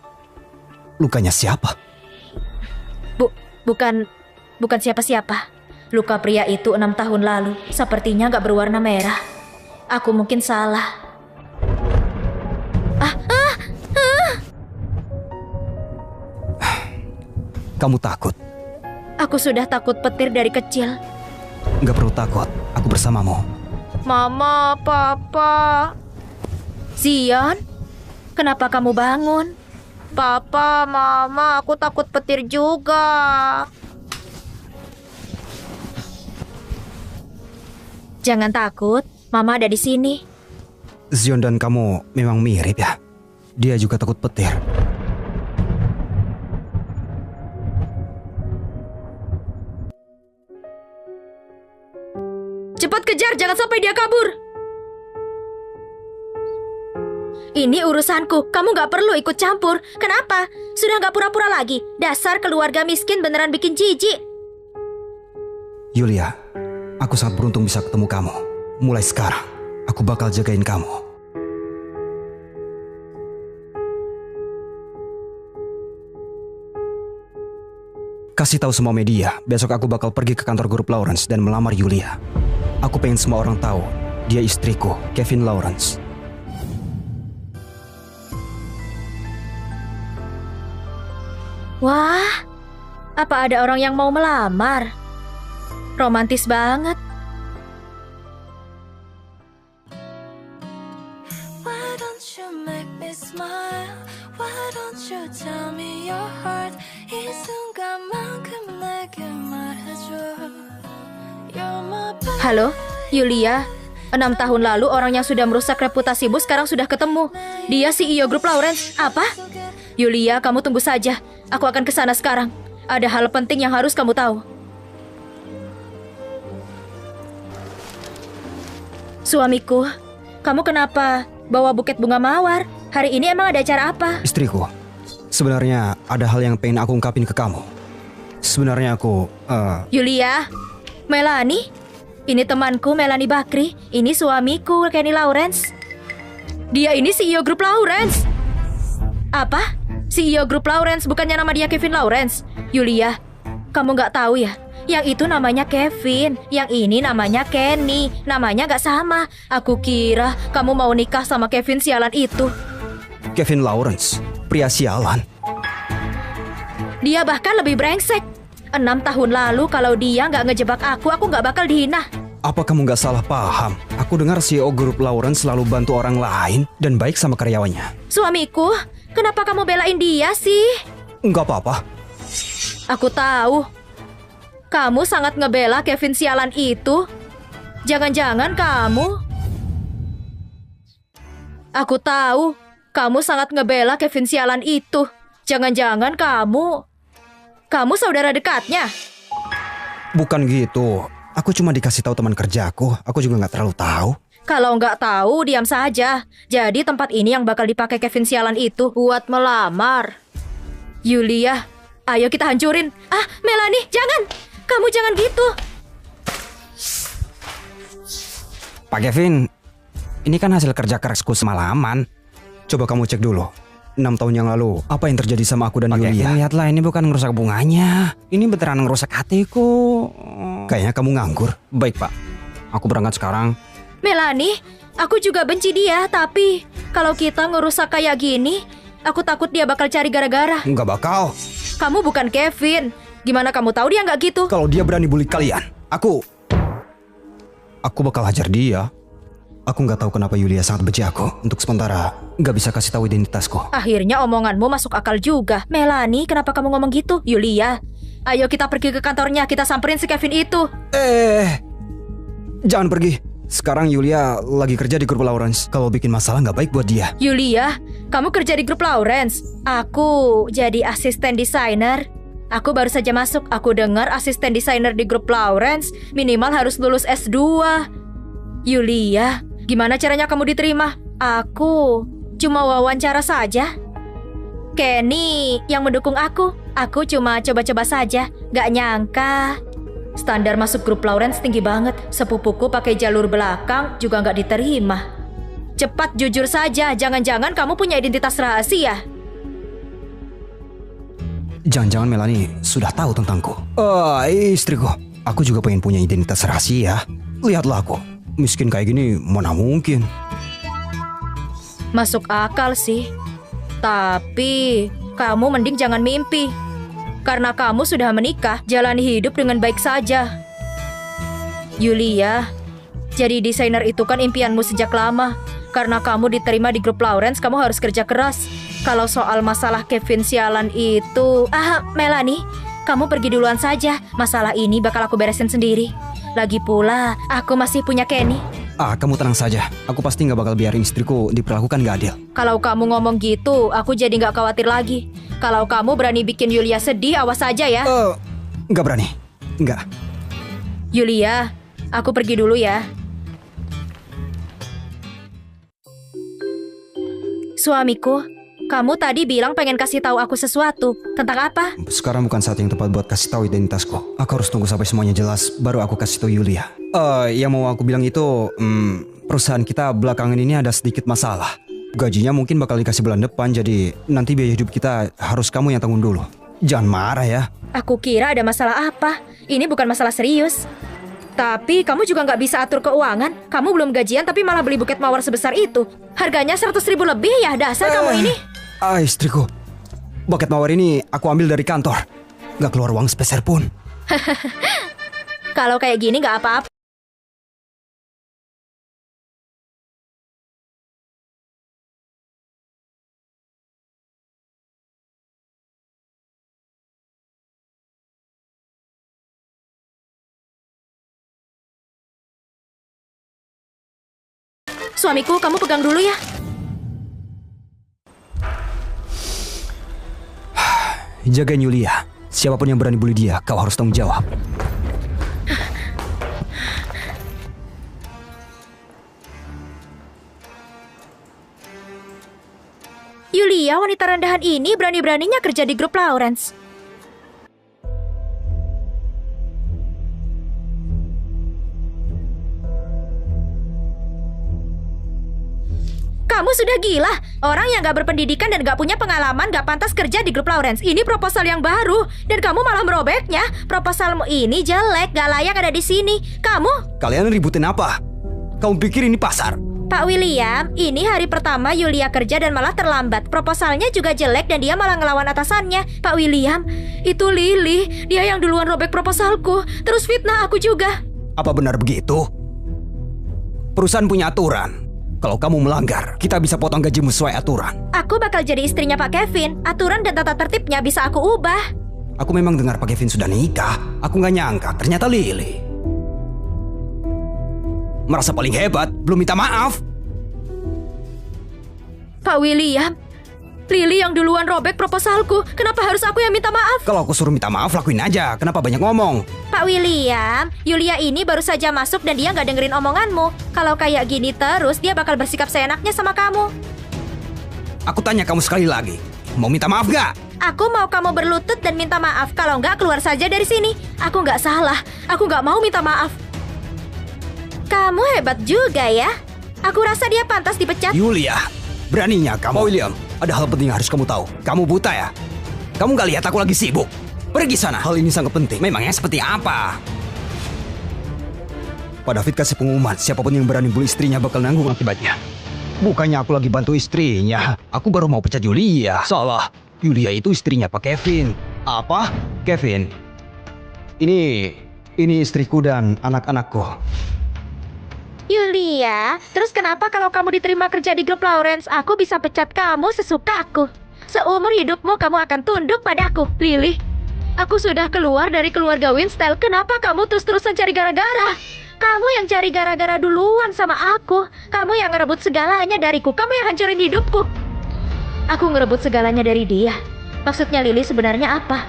Lukanya siapa? Bukan siapa-siapa. Luka pria itu 6 tahun lalu. Sepertinya gak berwarna merah. Aku mungkin salah. Kamu takut? Aku sudah takut petir dari kecil. Gak perlu takut, aku bersamamu. Mama, Papa. Zion, kenapa kamu bangun? Papa, Mama, aku takut petir juga. Jangan takut, Mama ada di sini. Zion dan kamu memang mirip ya. Dia juga takut petir. Cepat kejar, jangan sampai dia kabur. Ini urusanku, kamu gak perlu ikut campur. Kenapa? Sudah gak pura-pura lagi. Dasar keluarga miskin beneran bikin jijik. Yulia, aku sangat beruntung bisa ketemu kamu. Mulai sekarang, aku bakal jagain kamu. Kasih tahu semua media, besok aku bakal pergi ke kantor grup Lawrence dan melamar Yulia. Aku pengen semua orang tahu, dia istriku, Kevin Lawrence. Wah, apa ada orang yang mau melamar? Romantis banget. Why don't you make me smile? Why don't you tell me your heart? 이 순간만큼 내게 말해줘. You're my best. Halo, Yulia. 6 tahun lalu orang yang sudah merusak reputasimu sekarang sudah ketemu. Dia CEO grup Lawrence. Apa? Yulia, kamu tunggu saja. Aku akan ke sana sekarang. Ada hal penting yang harus kamu tahu. Suamiku, kamu kenapa bawa buket bunga mawar? Hari ini emang ada acara apa? Istriku, sebenarnya ada hal yang pengen aku ungkapin ke kamu. Sebenarnya aku, Yulia, Melanie, ini temanku Melanie Bakri. Ini suamiku Kenny Lawrence. Dia ini CEO grup Lawrence. Apa? CEO grup Lawrence bukannya nama dia Kevin Lawrence? Yulia, kamu nggak tahu ya? Yang itu namanya Kevin, yang ini namanya Kenny. Namanya nggak sama. Aku kira kamu mau nikah sama Kevin sialan itu. Kevin Lawrence, pria sialan. Dia bahkan lebih brengsek. 6 tahun lalu kalau dia nggak ngejebak aku nggak bakal dihina. Apa kamu nggak salah paham? Aku dengar CEO grup Lawrence selalu bantu orang lain dan baik sama karyawannya. Suamiku, kenapa kamu belain dia sih? Nggak apa-apa. Aku tahu. Kamu sangat ngebela Kevin sialan itu. Jangan-jangan kamu... Aku tahu. Kamu sangat ngebela Kevin sialan itu. Jangan-jangan kamu... Kamu saudara dekatnya. Bukan gitu. Aku cuma dikasih tahu teman kerjaku. Aku juga nggak terlalu tahu. Kalau nggak tahu, diam saja. Jadi tempat ini yang bakal dipakai Kevin sialan itu buat melamar. Yulia, ayo kita hancurin. Ah, Melanie, jangan. Kamu jangan gitu. Pak Kevin, ini kan hasil kerja kerasku semalaman. Coba kamu cek dulu. 6 tahun yang lalu, apa yang terjadi sama aku dan Yulia? Lihatlah, ini bukan ngerusak bunganya. Ini beneran ngerusak hatiku. Kayaknya kamu nganggur. Baik, Pak. Aku berangkat sekarang. Melanie, aku juga benci dia. Tapi kalau kita ngerusak kayak gini, aku takut dia bakal cari gara-gara. Nggak bakal. Kamu bukan Kevin. Gimana kamu tahu dia nggak gitu? Kalau dia berani bully kalian, aku bakal hajar dia. Aku nggak tahu kenapa Yulia sangat benci aku. Untuk sementara, nggak bisa kasih tahu identitasku. Akhirnya omonganmu masuk akal juga. Melanie, kenapa kamu ngomong gitu? Yulia, ayo kita pergi ke kantornya. Kita samperin si Kevin itu. Jangan pergi. Sekarang Yulia lagi kerja di grup Lawrence. Kalau bikin masalah nggak baik buat dia. Yulia, kamu kerja di grup Lawrence. Aku jadi asisten desainer. Aku baru saja masuk. Aku dengar asisten desainer di grup Lawrence minimal harus lulus S2. Yulia, gimana caranya kamu diterima? Aku cuma wawancara saja. Kenny yang mendukung aku. Aku cuma coba-coba saja. Gak nyangka standar masuk grup Lawrence tinggi banget. Sepupuku pakai jalur belakang juga gak diterima. Cepat jujur saja. Jangan-jangan kamu punya identitas rahasia. Jangan-jangan Melanie sudah tahu tentangku. Istriku. Aku juga pengen punya identitas rahasia. Lihatlah aku. Miskin kayak gini, mana mungkin. Masuk akal sih. Tapi kamu mending jangan mimpi. Karena kamu sudah menikah, jalani hidup dengan baik saja. Yulia, Jadi desainer itu kan impianmu sejak lama. Karena kamu diterima di grup Lawrence, kamu harus kerja keras. Kalau soal masalah Kevin sialan itu... Melanie, kamu pergi duluan saja. Masalah ini bakal aku beresin sendiri. Lagi pula, aku masih punya Kenny. Kamu tenang saja. Aku pasti nggak bakal biarin istriku diperlakukan nggak adil. Kalau kamu ngomong gitu, aku jadi nggak khawatir lagi. Kalau kamu berani bikin Yulia sedih, awas saja ya. Nggak berani. Nggak. Yulia, aku pergi dulu ya. Suamiku, kamu tadi bilang pengen kasih tahu aku sesuatu. Tentang apa? Sekarang bukan saat yang tepat buat kasih tahu identitasku. Aku harus tunggu sampai semuanya jelas, baru aku kasih tahu Yulia. Yang mau aku bilang itu, perusahaan kita belakangan ini ada sedikit masalah. Gajinya mungkin bakal dikasih bulan depan, jadi nanti biaya hidup kita harus kamu yang tanggung dulu. Jangan marah ya. Aku kira ada masalah apa. Ini bukan masalah serius. Tapi kamu juga nggak bisa atur keuangan. Kamu belum gajian tapi malah beli buket mawar sebesar itu. Harganya 100.000 lebih ya, dasar kamu ini. Istriku, buket mawar ini aku ambil dari kantor. Nggak keluar uang sepeser pun. Kalau kayak gini nggak apa-apa. Suamiku, kamu pegang dulu ya. Jagain Yulia. Siapapun yang berani bully dia, kau harus tanggung jawab. Yulia, wanita rendahan ini berani-beraninya kerja di grup Lawrence. Kamu sudah gila. Orang yang gak berpendidikan dan gak punya pengalaman gak pantas kerja di grup Lawrence. Ini proposal yang baru dan kamu malah merobeknya. Proposalmu ini jelek, gak layak ada di sini. Kalian ributin apa? Kamu pikir ini pasar? Pak William, ini hari pertama Yulia kerja dan malah terlambat. Proposalnya juga jelek dan dia malah ngelawan atasannya. Pak William, itu Lily. Dia yang duluan robek proposalku. Terus fitnah aku juga. Apa benar begitu? Perusahaan punya aturan. Kalau kamu melanggar, kita bisa potong gajimu sesuai aturan. Aku bakal jadi istrinya Pak Kevin. Aturan dan tata tertibnya bisa aku ubah. Aku memang dengar Pak Kevin sudah nikah. Aku nggak nyangka, ternyata Lily. Merasa paling hebat, belum minta maaf. Pak William, Lily yang duluan robek proposalku. Kenapa harus aku yang minta maaf? Kalau aku suruh minta maaf, lakuin aja. Kenapa banyak ngomong? Pak William, Yulia ini baru saja masuk dan dia nggak dengerin omonganmu. Kalau kayak gini terus, dia bakal bersikap seenaknya sama kamu. Aku tanya kamu sekali lagi. Mau minta maaf gak? Aku mau kamu berlutut dan minta maaf. Kalau nggak, keluar saja dari sini. Aku nggak salah. Aku nggak mau minta maaf. Kamu hebat juga ya. Aku rasa dia pantas dipecat. Yulia, beraninya kamu. Pak William, ada hal penting yang harus kamu tahu. Kamu buta ya? Kamu gak lihat aku lagi sibuk? Pergi sana. Hal ini sangat penting. Memangnya seperti apa? Pak David kasih pengumuman. Siapapun yang berani bully istrinya bakal nanggung akibatnya. Bukannya aku lagi bantu istrinya. Aku baru mau pecat Yulia. Salah. Yulia itu istrinya Pak Kevin. Apa? Kevin. Ini istriku dan anak-anakku. Yulia, terus kenapa kalau kamu diterima kerja di grup Lawrence, aku bisa pecat kamu sesuka aku? Seumur hidupmu kamu akan tunduk padaku, Lily. Aku sudah keluar dari keluarga Winstel. Kenapa kamu terus-terusan cari gara-gara? Kamu yang cari gara-gara duluan sama aku. Kamu yang ngerebut segalanya dariku. Kamu yang hancurin hidupku. Aku ngerebut segalanya dari dia. Maksudnya Lily sebenarnya apa?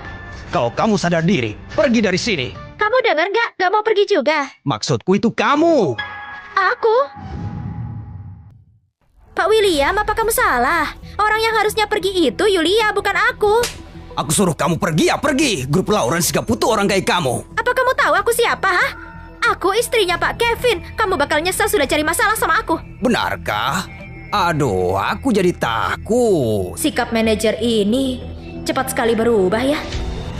Kalau kamu sadar diri, pergi dari sini. Kamu dengar nggak? Nggak mau pergi juga? Maksudku itu kamu. Aku? Pak William, apa kamu salah? Orang yang harusnya pergi itu Yulia, bukan aku. Aku suruh kamu pergi ya pergi. Grup Lawrence gak butuh orang kayak kamu. Apa kamu tahu aku siapa, ha? Aku istrinya Pak Kevin. Kamu bakal nyesal sudah cari masalah sama aku. Benarkah? Aduh, aku jadi takut. Sikap manajer ini cepat sekali berubah ya.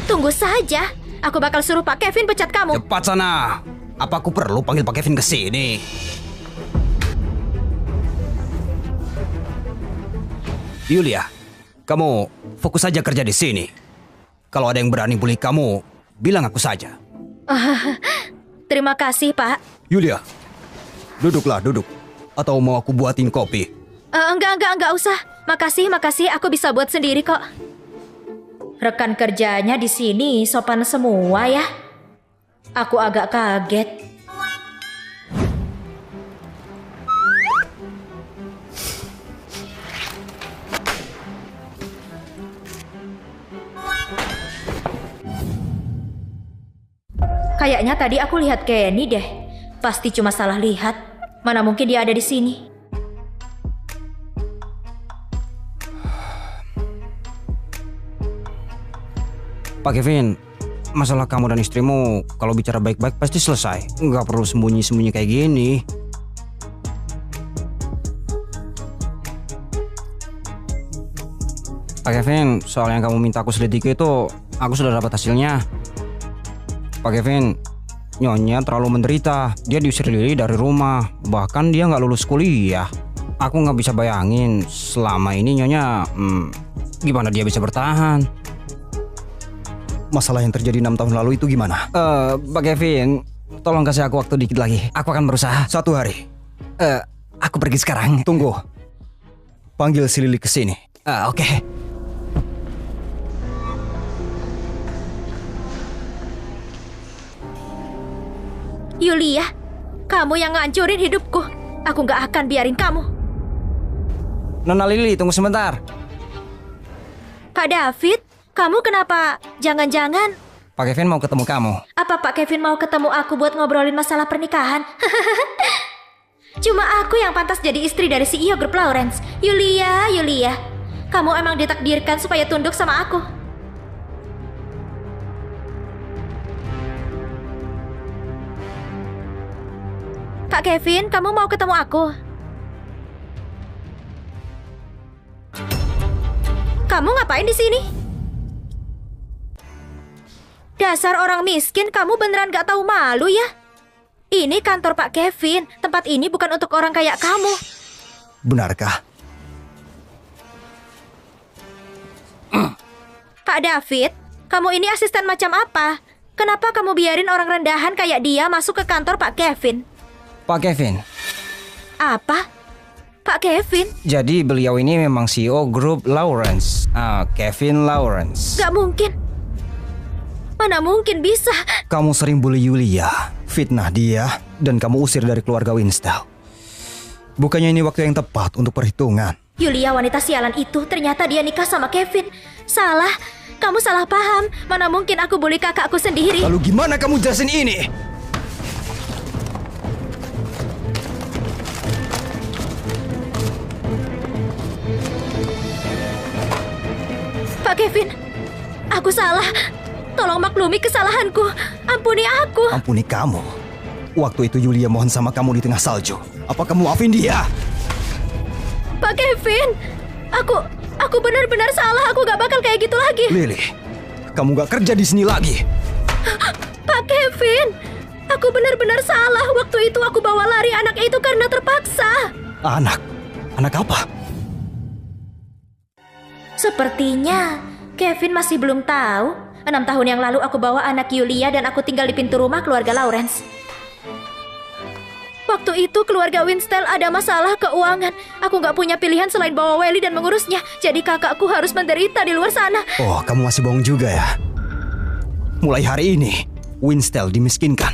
Tunggu saja. Aku bakal suruh Pak Kevin pecat kamu. Cepat sana. Apa aku perlu panggil Pak Kevin ke sini? Yulia, kamu fokus saja kerja di sini. Kalau ada yang berani bully kamu, bilang aku saja. Terima kasih, Pak. Yulia, Duduklah, duduk. Atau mau aku buatin kopi? Enggak usah. Makasih, aku bisa buat sendiri kok. Rekan kerjanya di sini sopan semua ya. Aku agak kaget. Kayaknya tadi aku lihat Kenny deh. Pasti cuma salah lihat. Mana mungkin dia ada di sini. Pak Kevin, masalah kamu dan istrimu kalau bicara baik-baik pasti selesai. Nggak perlu sembunyi-sembunyi kayak gini. Pak Kevin, soal yang kamu minta aku selidiki itu, aku sudah dapat hasilnya. Pak Kevin, Nyonya terlalu menderita. Dia diusir Lily dari rumah. Bahkan dia nggak lulus kuliah. Aku nggak bisa bayangin selama ini Nyonya, gimana dia bisa bertahan. Masalah yang terjadi 6 tahun lalu itu gimana? Pak Kevin, tolong kasih aku waktu dikit lagi. Aku akan berusaha. 1 hari. Aku pergi sekarang. Tunggu. Panggil si Lily ke sini. Oke. Yulia, kamu yang ngancurin hidupku. Aku gak akan biarin kamu. Nona Lily, tunggu sebentar. Pak David, kamu kenapa? Jangan-jangan Pak Kevin mau ketemu kamu. apa Pak Kevin mau ketemu aku buat ngobrolin masalah pernikahan? Cuma aku yang pantas jadi istri dari CEO Grup Lawrence. Yulia, kamu emang ditakdirkan supaya tunduk sama aku. Pak Kevin, kamu mau ketemu aku? Kamu ngapain di sini? Dasar orang miskin, kamu beneran gak tahu malu ya? Ini kantor Pak Kevin. Tempat ini bukan untuk orang kayak kamu. Benarkah? Pak David, kamu ini asisten macam apa? Kenapa kamu biarin orang rendahan kayak dia masuk ke kantor Pak Kevin? Pak Kevin. Apa? Pak Kevin? Jadi beliau ini memang CEO Grup Lawrence. Kevin Lawrence. Gak mungkin. Mana mungkin bisa? Kamu sering bully Yulia, fitnah dia, dan kamu usir dari keluarga Winstel. Bukannya ini waktu yang tepat untuk perhitungan? Yulia wanita sialan itu, ternyata dia nikah sama Kevin. Salah, kamu salah paham. Mana mungkin aku bully kakakku sendiri. Lalu gimana kamu jelasin ini? Pak Kevin, aku salah. Tolong maklumi kesalahanku. Ampuni aku. Ampuni kamu. Waktu itu Yulia mohon sama kamu di tengah salju. Apa kamu maafin dia? Pak Kevin, aku benar-benar salah. Aku gak bakal kayak gitu lagi. Lily, kamu gak kerja di sini lagi. Pak Kevin, aku benar-benar salah. Waktu itu aku bawa lari anak itu karena terpaksa. Anak apa? Sepertinya Kevin masih belum tahu. 6 tahun yang lalu aku bawa anak Yulia dan aku tinggal di pintu rumah keluarga Lawrence. Waktu itu keluarga Winstel ada masalah keuangan. Aku gak punya pilihan selain bawa Welly dan mengurusnya. Jadi kakakku harus menderita di luar sana. Oh, kamu masih bohong juga ya? Mulai hari ini, Winstel dimiskinkan.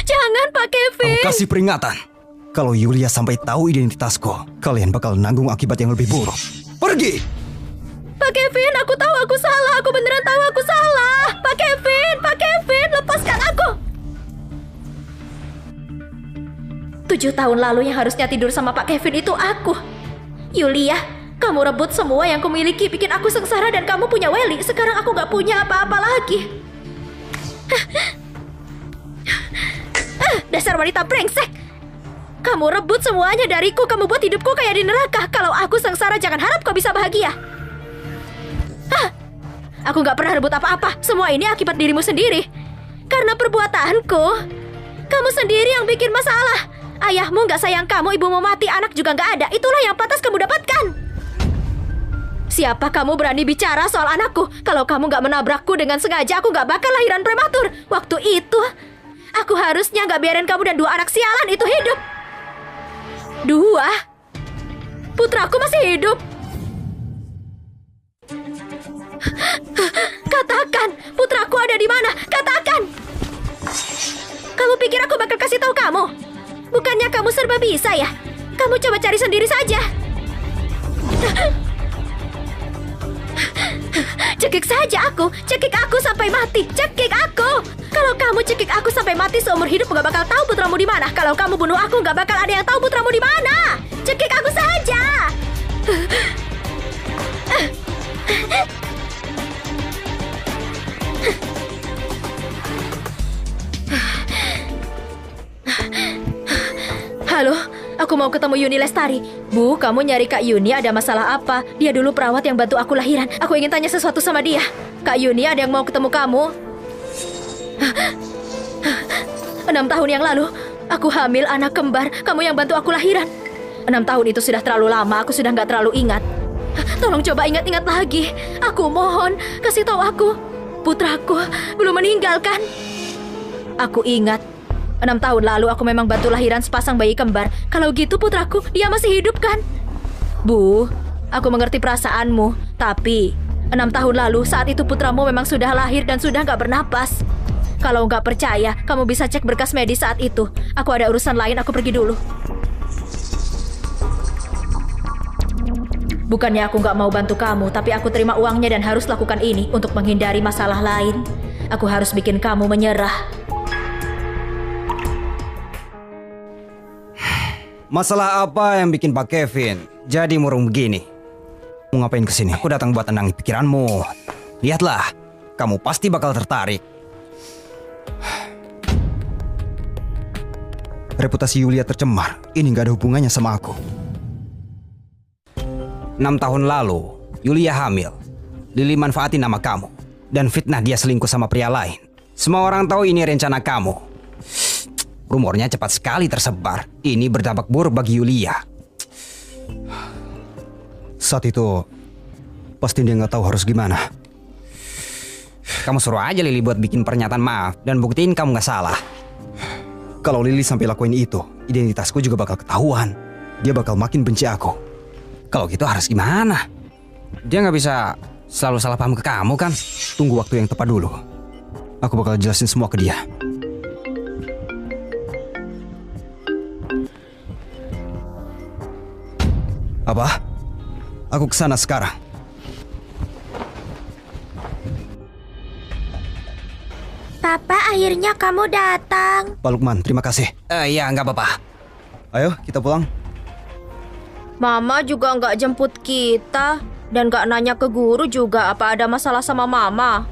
Jangan Pak Kevin. Aku kasih peringatan. Kalau Yulia sampai tahu identitasku, kalian bakal nanggung akibat yang lebih buruk. Pergi! Pak Kevin, aku tahu aku salah. Aku beneran tahu aku salah. Pak Kevin, lepaskan aku. 7 tahun lalu yang harusnya tidur sama Pak Kevin itu aku. Yulia, kamu rebut semua yang kumiliki, bikin aku sengsara dan kamu punya Welly. Sekarang aku gak punya apa-apa lagi. Dasar wanita brengsek. Kamu rebut semuanya dariku. Kamu buat hidupku kayak di neraka. Kalau aku sengsara, jangan harap kau bisa bahagia. Aku gak pernah rebut apa-apa. Semua ini akibat dirimu sendiri. Karena perbuatanku. Kamu sendiri yang bikin masalah. Ayahmu gak sayang kamu, ibumu mati, anak juga gak ada. Itulah yang pantas kamu dapatkan. Siapa kamu berani bicara soal anakku? Kalau kamu gak menabrakku dengan sengaja, aku gak bakal lahiran prematur. Waktu itu, aku harusnya gak biarin kamu dan 2 anak sialan itu hidup. 2? Putraku masih hidup. Katakan, putraku ada di mana? Katakan. Kamu pikir aku bakal kasih tahu kamu? Bukannya kamu serba bisa ya? Kamu coba cari sendiri saja. Cekik saja aku, cekik aku sampai mati, cekik aku. Kalau kamu cekik aku sampai mati seumur hidup gak bakal tahu putramu di mana. Kalau kamu bunuh aku gak bakal ada yang tahu putramu di mana. Cekik aku saja. Halo, aku mau ketemu Yuni Lestari. Bu, kamu nyari Kak Yuni, ada masalah apa? Dia dulu perawat yang bantu aku lahiran. Aku ingin tanya sesuatu sama dia. Kak Yuni, ada yang mau ketemu kamu. 6 tahun yang lalu, aku hamil anak kembar. Kamu yang bantu aku lahiran. 6 tahun itu sudah terlalu lama, aku sudah nggak terlalu ingat. Tolong coba ingat-ingat lagi. Aku mohon, kasih tahu aku. Putraku belum meninggalkan. Aku ingat. 6 tahun lalu aku memang bantu lahiran sepasang bayi kembar. Kalau gitu putraku, dia masih hidup kan? Bu, aku mengerti perasaanmu. Tapi 6 tahun lalu saat itu putramu memang sudah lahir dan sudah nggak bernapas. Kalau nggak percaya, kamu bisa cek berkas medis saat itu. Aku ada urusan lain, aku pergi dulu. Bukannya aku nggak mau bantu kamu, tapi aku terima uangnya dan harus lakukan ini untuk menghindari masalah lain. Aku harus bikin kamu menyerah. Masalah apa yang bikin Pak Kevin jadi murung begini? Mau ngapain kesini? Aku datang buat tenangin pikiranmu. Lihatlah, kamu pasti bakal tertarik. Reputasi Yulia tercemar. Ini gak ada hubungannya sama aku. 6 tahun lalu, Yulia hamil. Lily manfaatin nama kamu dan fitnah dia selingkuh sama pria lain. Semua orang tahu ini rencana kamu. Rumornya cepat sekali tersebar. Ini berdampak buruk bagi Yulia. Saat itu, pasti dia nggak tahu harus gimana. Kamu suruh aja Lily buat bikin pernyataan maaf dan buktiin kamu nggak salah. Kalau Lily sampai lakuin itu, identitasku juga bakal ketahuan. Dia bakal makin benci aku. Kalau gitu harus gimana? Dia nggak bisa selalu salah paham ke kamu kan? Tunggu waktu yang tepat dulu. Aku bakal jelasin semua ke dia. Apa? Aku kesana sekarang. Papa, akhirnya kamu datang. Pak Lukman, terima kasih. Iya, nggak apa-apa. Ayo, kita pulang. Mama juga nggak jemput kita. Dan nggak nanya ke guru juga apa ada masalah sama Mama.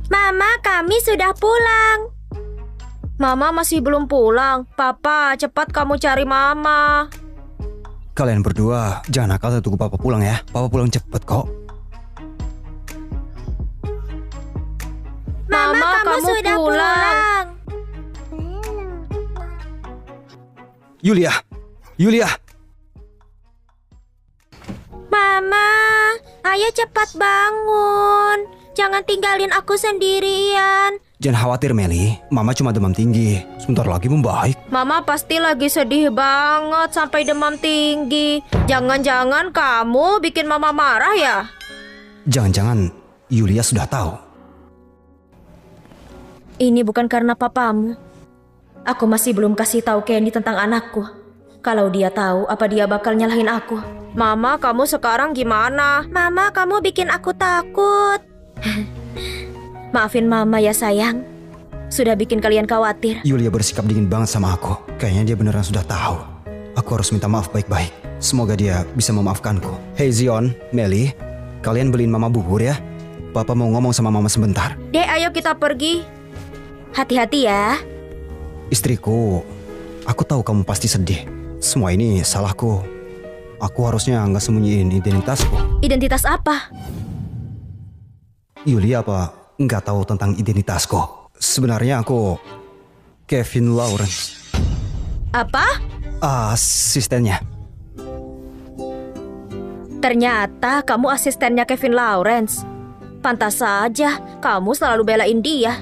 Mama, kami sudah pulang. Mama masih belum pulang. Papa, cepat kamu cari Mama. Kalian berdua jangan nakal dan tunggu Papa pulang ya. Papa pulang cepet kok. Mama, kamu sudah pulang. Yulia, Yulia. Mama, ayo cepat bangun. Jangan tinggalin aku sendirian. Jangan khawatir Meli, Mama cuma demam tinggi. Sebentar lagi membaik. Mama pasti lagi sedih banget sampai demam tinggi. Jangan-jangan kamu bikin Mama marah ya? Jangan-jangan Yulia sudah tahu. Ini bukan karena papamu. Aku masih belum kasih tahu Candy tentang anakku. Kalau dia tahu, apa dia bakal nyalahin aku? Mama, kamu sekarang gimana? Mama, kamu bikin aku takut. Maafin Mama ya sayang. Sudah bikin kalian khawatir. Yulia bersikap dingin banget sama aku. Kayaknya dia beneran sudah tahu. Aku harus minta maaf baik-baik. Semoga dia bisa memaafkanku. Hey Zion, Meli, kalian beliin Mama bubur ya. Papa mau ngomong sama Mama sebentar. Dek, ayo kita pergi. Hati-hati ya. Istriku, aku tahu kamu pasti sedih. Semua ini salahku. Aku harusnya nggak sembunyiin identitasku. Identitas apa? Yulia apa nggak tahu tentang identitasku? Sebenarnya aku Kevin Lawrence. Apa? Asistennya. Ternyata kamu asistennya Kevin Lawrence. Pantas saja kamu selalu belain dia.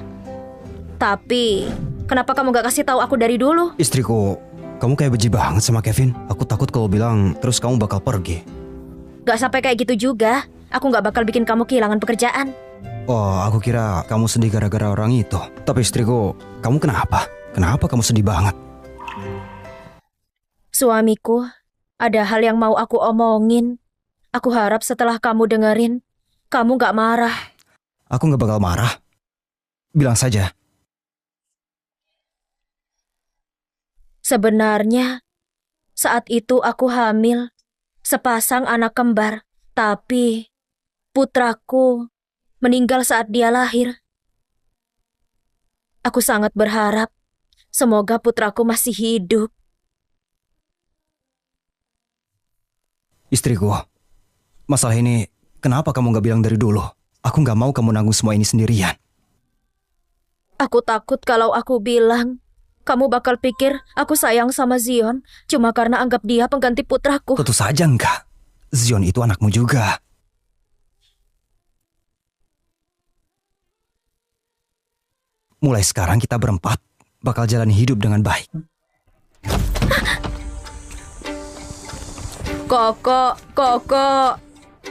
Tapi kenapa kamu gak kasih tahu aku dari dulu? Istriku, kamu kayak benci banget sama Kevin. Aku takut kalau bilang terus kamu bakal pergi. Gak sampai kayak gitu juga. Aku gak bakal bikin kamu kehilangan pekerjaan. Oh, aku kira kamu sedih gara-gara orang itu. Tapi istriku, kamu kenapa? Kenapa kamu sedih banget? Suamiku, ada hal yang mau aku omongin. Aku harap setelah kamu dengerin, kamu gak marah. Aku gak bakal marah. Bilang saja. Sebenarnya, saat itu aku hamil, sepasang anak kembar. Tapi, putraku meninggal saat dia lahir. Aku sangat berharap, semoga putraku masih hidup. Istriku, masalah ini kenapa kamu gak bilang dari dulu? Aku gak mau kamu nanggung semua ini sendirian. Aku takut kalau aku bilang, kamu bakal pikir aku sayang sama Zion cuma karena anggap dia pengganti putraku. Tentu saja enggak. Zion itu anakmu juga. Mulai sekarang kita berempat bakal jalani hidup dengan baik. Koko.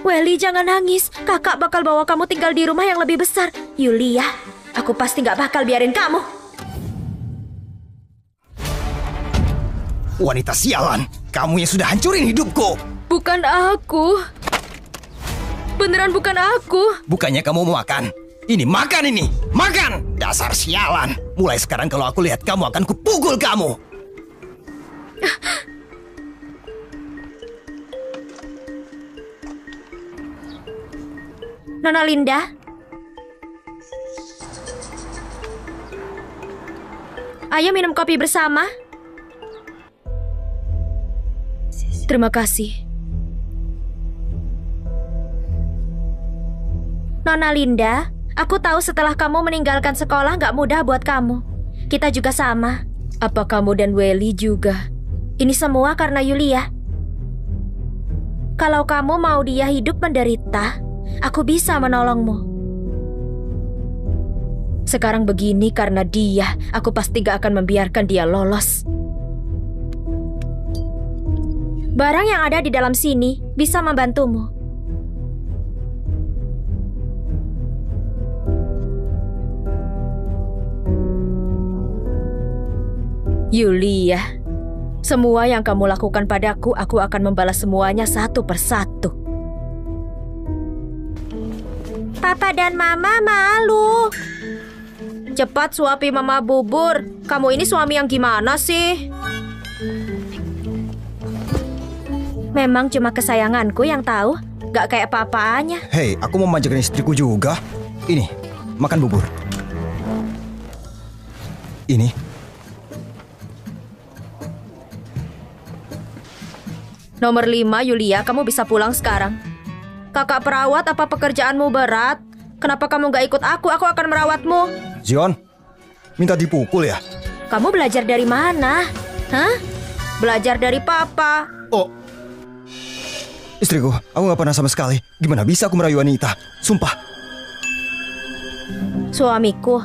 Welly, jangan nangis. Kakak bakal bawa kamu tinggal di rumah yang lebih besar. Yulia, aku pasti gak bakal biarin kamu. Wanita sialan, kamu yang sudah hancurin hidupku. Bukan aku. Beneran bukan aku. Bukannya kamu mau makan? Ini makan ini, makan! Dasar sialan. Mulai sekarang kalau aku lihat kamu akan kupukul kamu. Nona Linda. Ayo minum kopi bersama. Terima kasih. Nona Linda, aku tahu setelah kamu meninggalkan sekolah gak mudah buat kamu. Kita juga sama. Apa kamu dan Welly juga? Ini semua karena Yulia. Kalau kamu mau dia hidup menderita, aku bisa menolongmu. Sekarang begini karena dia, aku pasti gak akan membiarkan dia lolos. Barang yang ada di dalam sini bisa membantumu. Yulia, semua yang kamu lakukan padaku, aku akan membalas semuanya satu persatu. Papa dan Mama malu. Cepat suapi Mama bubur. Kamu ini suami yang gimana sih? Memang cuma kesayanganku yang tahu, gak kayak papanya. Hei, aku mau manjakan istriku juga. Ini, makan bubur. Ini. Nomor 5, Yulia, kamu bisa pulang sekarang. Kakak perawat, apa pekerjaanmu berat? Kenapa kamu gak ikut aku? Aku akan merawatmu. Zion, minta dipukul ya? Kamu belajar dari mana? Hah? Belajar dari papa. Oh, istriku, aku gak pernah sama sekali. Gimana bisa aku merayu wanita? Sumpah. Suamiku,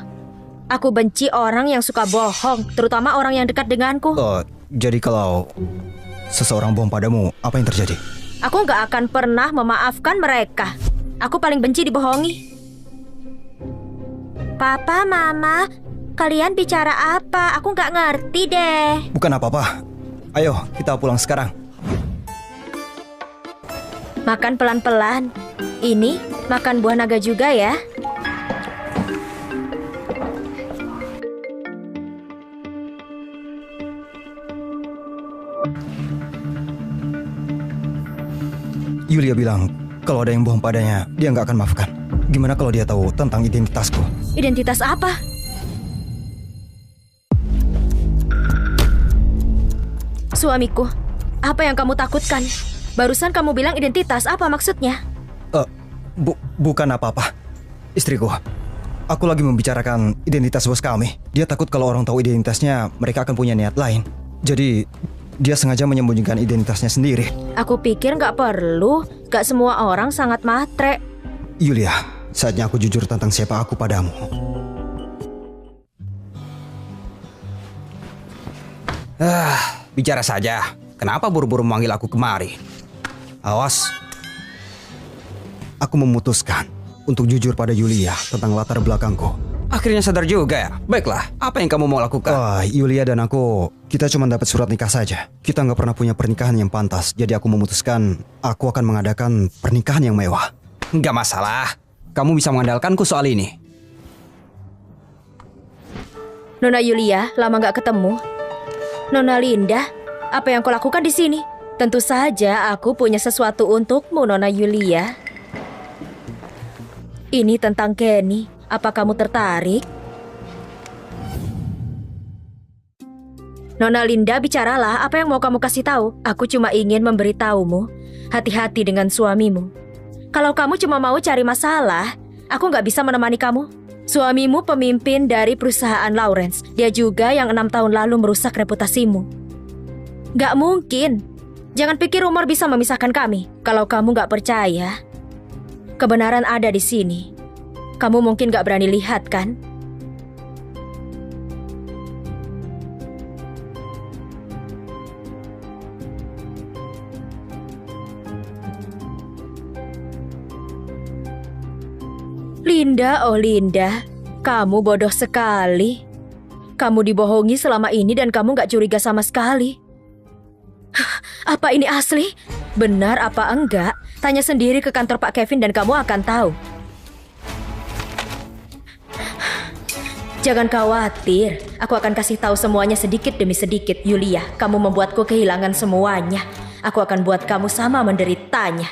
aku benci orang yang suka bohong, terutama orang yang dekat denganku. Jadi kalau seseorang bohong padamu, apa yang terjadi? Aku gak akan pernah memaafkan mereka. Aku paling benci dibohongi. Papa, Mama, kalian bicara apa? Aku gak ngerti deh. Bukan apa-apa. Ayo, kita pulang sekarang. Makan pelan-pelan. Ini makan buah naga juga ya. Yulia bilang kalau ada yang bohong padanya, dia nggak akan maafkan. Gimana kalau dia tahu tentang identitasku? Identitas apa? Suamiku, apa yang kamu takutkan? Barusan kamu bilang identitas, apa maksudnya? Bukan apa-apa. Istriku, aku lagi membicarakan identitas bos kami. Dia takut kalau orang tahu identitasnya, mereka akan punya niat lain. Jadi, Dia sengaja menyembunyikan identitasnya sendiri. Aku pikir nggak perlu. Nggak semua orang sangat matre. Yulia, saatnya aku jujur tentang siapa aku padamu. Bicara saja. Kenapa buru-buru memanggil aku kemari? Awas. Aku memutuskan untuk jujur pada Yulia tentang latar belakangku. Akhirnya sadar juga ya. Baiklah, apa yang kamu mau lakukan? Wah, Yulia dan aku, kita cuma dapat surat nikah saja. Kita nggak pernah punya pernikahan yang pantas. Jadi aku memutuskan aku akan mengadakan pernikahan yang mewah. Nggak masalah. Kamu bisa mengandalkanku soal ini. Nona Yulia, lama nggak ketemu. Nona Linda, apa yang kau lakukan di sini? Tentu saja aku punya sesuatu untukmu, Nona Yulia. Ini tentang Kenny. Apa kamu tertarik? Nona Linda, bicaralah. Apa yang mau kamu kasih tahu? Aku cuma ingin memberitahumu. Hati-hati dengan suamimu. Kalau kamu cuma mau cari masalah, aku nggak bisa menemani kamu. Suamimu pemimpin dari perusahaan Lawrence. Dia juga yang 6 tahun lalu merusak reputasimu. Nggak mungkin. Jangan pikir rumor bisa memisahkan kami. Kalau kamu nggak percaya, kebenaran ada di sini. Kamu mungkin gak berani lihat, kan? Linda, oh Linda, kamu bodoh sekali. Kamu dibohongi selama ini dan kamu gak curiga sama sekali. Apa ini asli? Benar apa enggak? Tanya sendiri ke kantor Pak Kevin dan kamu akan tahu. Jangan khawatir, aku akan kasih tahu semuanya sedikit demi sedikit, Yulia. Kamu membuatku kehilangan semuanya. Aku akan buat kamu sama menderitanya.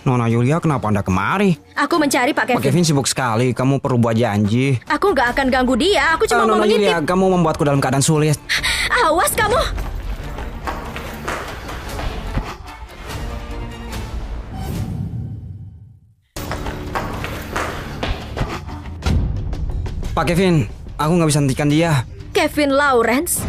Nona Yulia, kenapa Anda kemari? Aku mencari Pak Kevin. Pak Kevin sibuk sekali, kamu perlu buat janji. Aku nggak akan ganggu dia, aku cuma mau Nona mengintip. Yulia, kamu membuatku dalam keadaan sulit. Awas kamu! Pak Kevin, aku nggak bisa hentikan dia. Kevin Lawrence,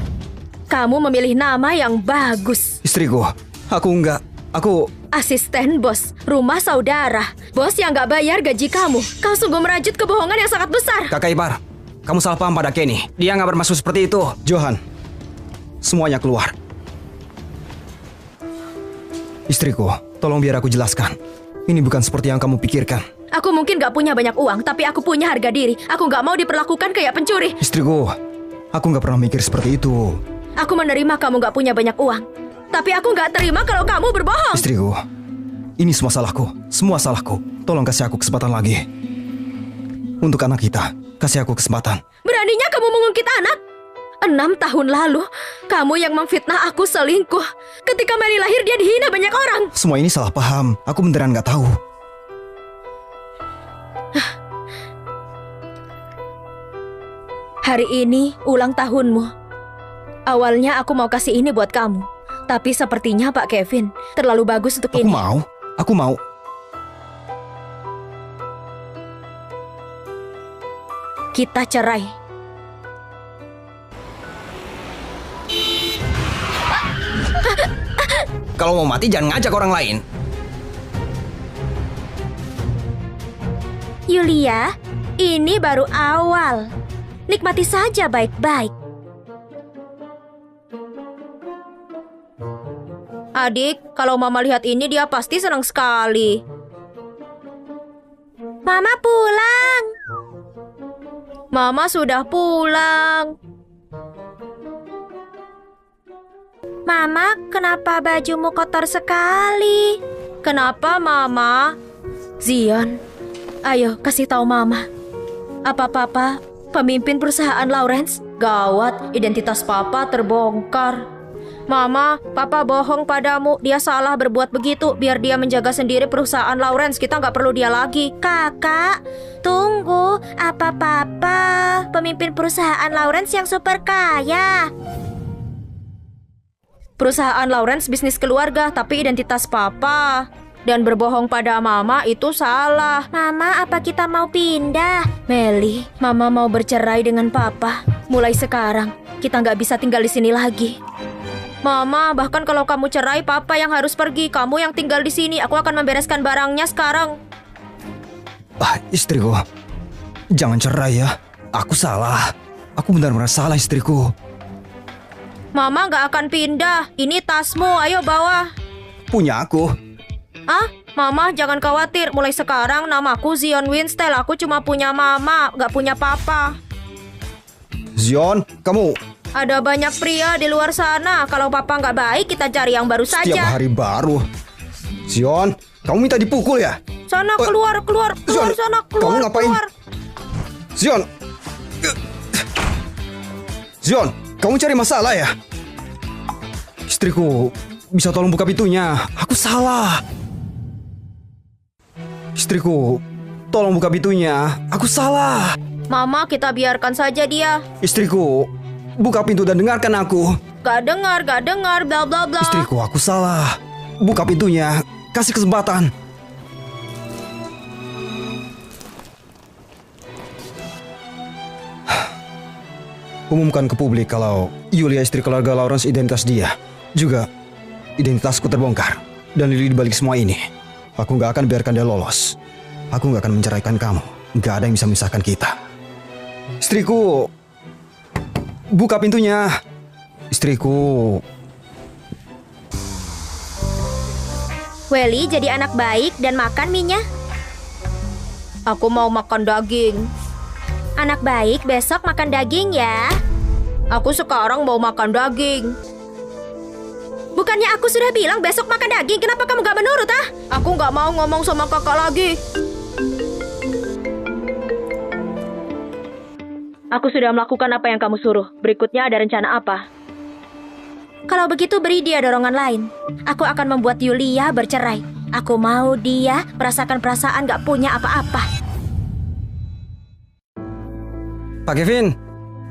kamu memilih nama yang bagus. Istriku, aku nggak. Aku... Asisten bos, rumah saudara. Bos yang nggak bayar gaji kamu. Kau sungguh merajut kebohongan yang sangat besar. Kakak ipar, kamu salah paham pada Kenny. Dia nggak bermaksud seperti itu. Johan, semuanya keluar. Istriku, tolong biar aku jelaskan. Ini bukan seperti yang kamu pikirkan. Aku mungkin gak punya banyak uang, tapi aku punya harga diri. Aku gak mau diperlakukan kayak pencuri. Istriku, aku nggak pernah mikir seperti itu. Aku menerima kamu gak punya banyak uang, tapi aku gak terima kalau kamu berbohong. Istriku, ini semua salahku. Semua salahku. Tolong kasih aku kesempatan lagi. Untuk anak kita, kasih aku kesempatan. Beraninya kamu mengungkit anak? 6 tahun lalu, kamu yang memfitnah aku selingkuh. Ketika Mary lahir, dia dihina banyak orang. Semua ini salah paham. Aku beneran nggak tahu. Hari ini ulang tahunmu. Awalnya aku mau kasih ini buat kamu, tapi sepertinya Pak Kevin terlalu bagus untuk Aku ini. mau. Aku mau. Kita cerai. Kalau mau mati jangan ngajak orang lain. Yulia, ini baru awal. Nikmati saja baik-baik. Adik, kalau Mama lihat ini dia pasti senang sekali. Mama pulang. Mama sudah pulang. Mama, kenapa bajumu kotor sekali? Kenapa, Mama? Zion, ayo kasih tahu Mama. Apa Papa pemimpin perusahaan Lawrence? Gawat, identitas Papa terbongkar. Mama, Papa bohong padamu. Dia salah berbuat begitu biar dia menjaga sendiri perusahaan Lawrence. Kita nggak perlu dia lagi. Kakak, tunggu. Apa Papa pemimpin perusahaan Lawrence yang super kaya? Perusahaan Lawrence bisnis keluarga, tapi identitas Papa. Dan berbohong pada Mama itu salah. Mama, apa kita mau pindah? Melly, Mama mau bercerai dengan Papa. Mulai sekarang, kita nggak bisa tinggal di sini lagi. Mama, bahkan kalau kamu cerai, Papa yang harus pergi. Kamu yang tinggal di sini. Aku akan membereskan barangnya sekarang. Istriku, jangan cerai ya. Aku salah. Aku benar-benar salah istriku. Mama nggak akan pindah. Ini tasmu, ayo bawa. Punya aku. Ah, Mama jangan khawatir. Mulai sekarang namaku Zion Winstel. Aku cuma punya Mama, nggak punya Papa. Zion, kamu... Ada banyak pria di luar sana. Kalau Papa nggak baik, kita cari yang baru Setiap saja. hari baru. Zion, kamu minta dipukul ya? Sana keluar Zion, sana keluar. kamu ngapain? Keluar. Zion. Zion, kamu cari masalah ya? Istriku, bisa tolong buka pintunya. Aku salah. Istriku, tolong buka pintunya. Aku salah. Mama, kita biarkan saja dia. Istriku, buka pintu dan dengarkan aku. Gak dengar, bla bla bla. Istriku, aku salah. Buka pintunya. Kasih kesempatan. Umumkan ke publik kalau Yulia istri keluarga Lawrence identitas dia. Juga identitasku terbongkar. Dan Lily dibalik semua ini. Aku gak akan biarkan dia lolos. Aku gak akan menceraikan kamu. Gak ada yang bisa memisahkan kita. Istriku, buka pintunya. Istriku. Welly jadi anak baik dan makan mie-nya. Aku mau makan daging. Anak baik besok makan daging ya. Aku sekarang mau makan daging. Bukannya aku sudah bilang besok makan daging, kenapa kamu gak menurut ah? Aku nggak mau ngomong sama kakak lagi. Aku sudah melakukan apa yang kamu suruh. Berikutnya ada rencana apa? Kalau begitu beri dia dorongan lain. Aku akan membuat Yulia bercerai. Aku mau dia merasakan perasaan gak punya apa-apa. Pak Kevin,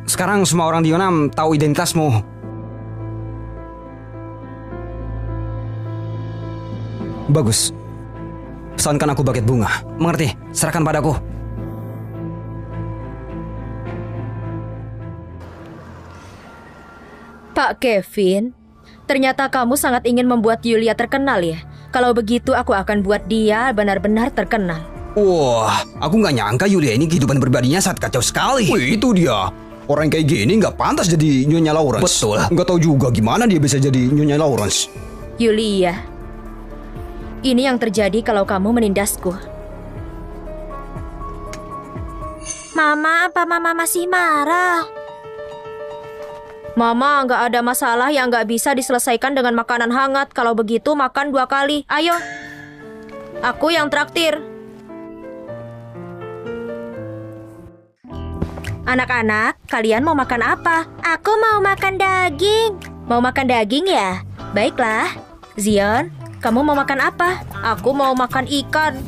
sekarang semua orang di Yonam tahu identitasmu. Bagus. Pesankan aku buket bunga. Mengerti? Serahkan padaku. Pak Kevin, ternyata kamu sangat ingin membuat Yulia terkenal ya. Kalau begitu aku akan buat dia benar-benar terkenal. Wah, aku nggak nyangka Yulia ini kehidupan pribadinya sangat kacau sekali. Wih, itu dia. Orang kayak gini nggak pantas jadi Nyonya Lawrence. Betul. Nggak tahu juga gimana dia bisa jadi Nyonya Lawrence. Yulia, ini yang terjadi kalau kamu menindasku. Mama, apa Mama masih marah? Mama, nggak ada masalah yang nggak bisa diselesaikan dengan makanan hangat. Kalau begitu makan 2 kali. Ayo. Aku yang traktir. Anak-anak, kalian mau makan apa? Aku mau makan daging. Mau makan daging ya? Baiklah. Zion, kamu mau makan apa? Aku mau makan ikan.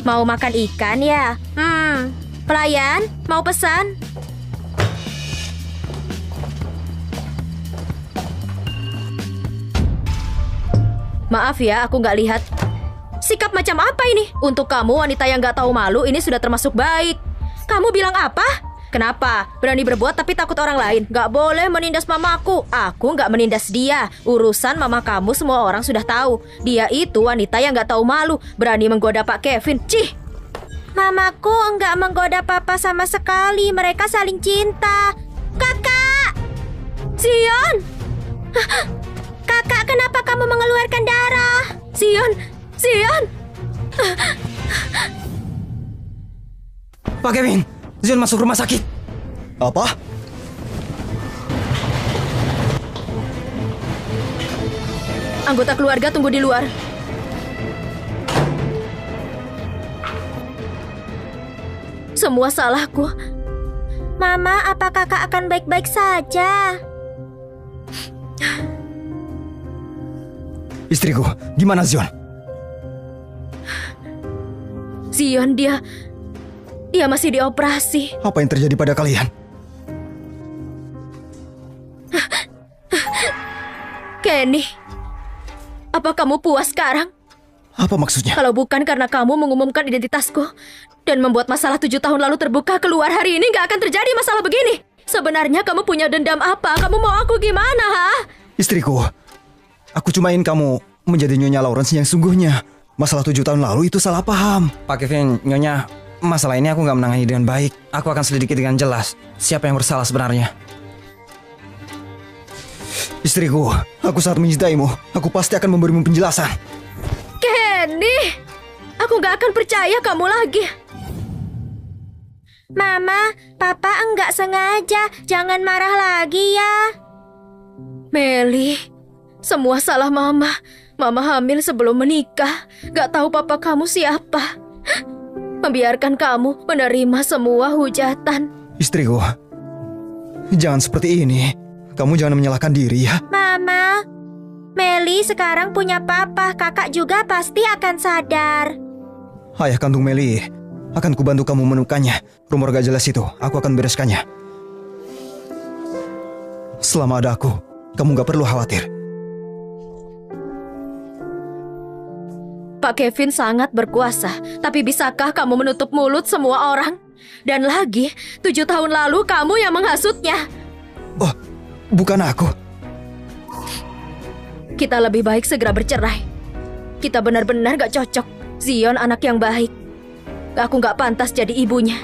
Mau makan ikan ya? Pelayan, mau pesan? Maaf ya, aku nggak lihat. Sikap macam apa ini? Untuk kamu wanita yang nggak tahu malu, ini sudah termasuk baik. Kamu bilang apa? Kenapa? Berani berbuat tapi takut orang lain. Gak boleh menindas mamaku. Aku gak menindas dia. Urusan mama kamu semua orang sudah tahu. Dia itu wanita yang gak tahu malu. Berani menggoda Pak Kevin. Cih! Mamaku enggak menggoda papa sama sekali. Mereka saling cinta. Kakak! Zion! Kakak, kenapa kamu mengeluarkan darah? Zion! Zion! Pak Kevin, Zion masuk rumah sakit. Apa? Anggota keluarga tunggu di luar. Semua salahku. Mama, apa kakak akan baik-baik saja? Istriku, gimana Zion? Zion, dia masih dioperasi. Apa yang terjadi pada kalian? Kenny, apa kamu puas sekarang? Apa maksudnya? Kalau bukan karena kamu mengumumkan identitasku dan membuat masalah 7 tahun lalu terbuka keluar hari ini, gak akan terjadi masalah begini. Sebenarnya kamu punya dendam apa? Kamu mau aku gimana, ha? Istriku, aku cuma ingin kamu menjadi Nyonya Lawrence yang sungguhnya. Masalah 7 tahun lalu itu salah paham. Pak Kevin, Nyonya, masalah ini aku nggak menangani dengan baik. Aku akan selidiki dengan jelas siapa yang bersalah sebenarnya. Istriku, aku sangat mencintaimu. Aku pasti akan memberimu penjelasan. Kenny, aku nggak akan percaya kamu lagi. Mama, Papa enggak sengaja. Jangan marah lagi ya. Meli, semua salah Mama. Mama hamil sebelum menikah. Gak tahu papa kamu siapa. Membiarkan kamu menerima semua hujatan. Istriku, jangan seperti ini. Kamu jangan menyalahkan diri ya. Mama, Meli sekarang punya papa. Kakak juga pasti akan sadar. Ayah kandung Meli, akan kubantu kamu menemukannya. Rumor gak jelas itu, aku akan bereskannya. Selama ada aku, kamu gak perlu khawatir. Pak Kevin sangat berkuasa, tapi bisakah kamu menutup mulut semua orang? Dan lagi, 7 tahun lalu kamu yang menghasutnya. Oh, bukan aku. Kita lebih baik segera bercerai. Kita benar-benar gak cocok. Zion anak yang baik. Aku gak pantas jadi ibunya.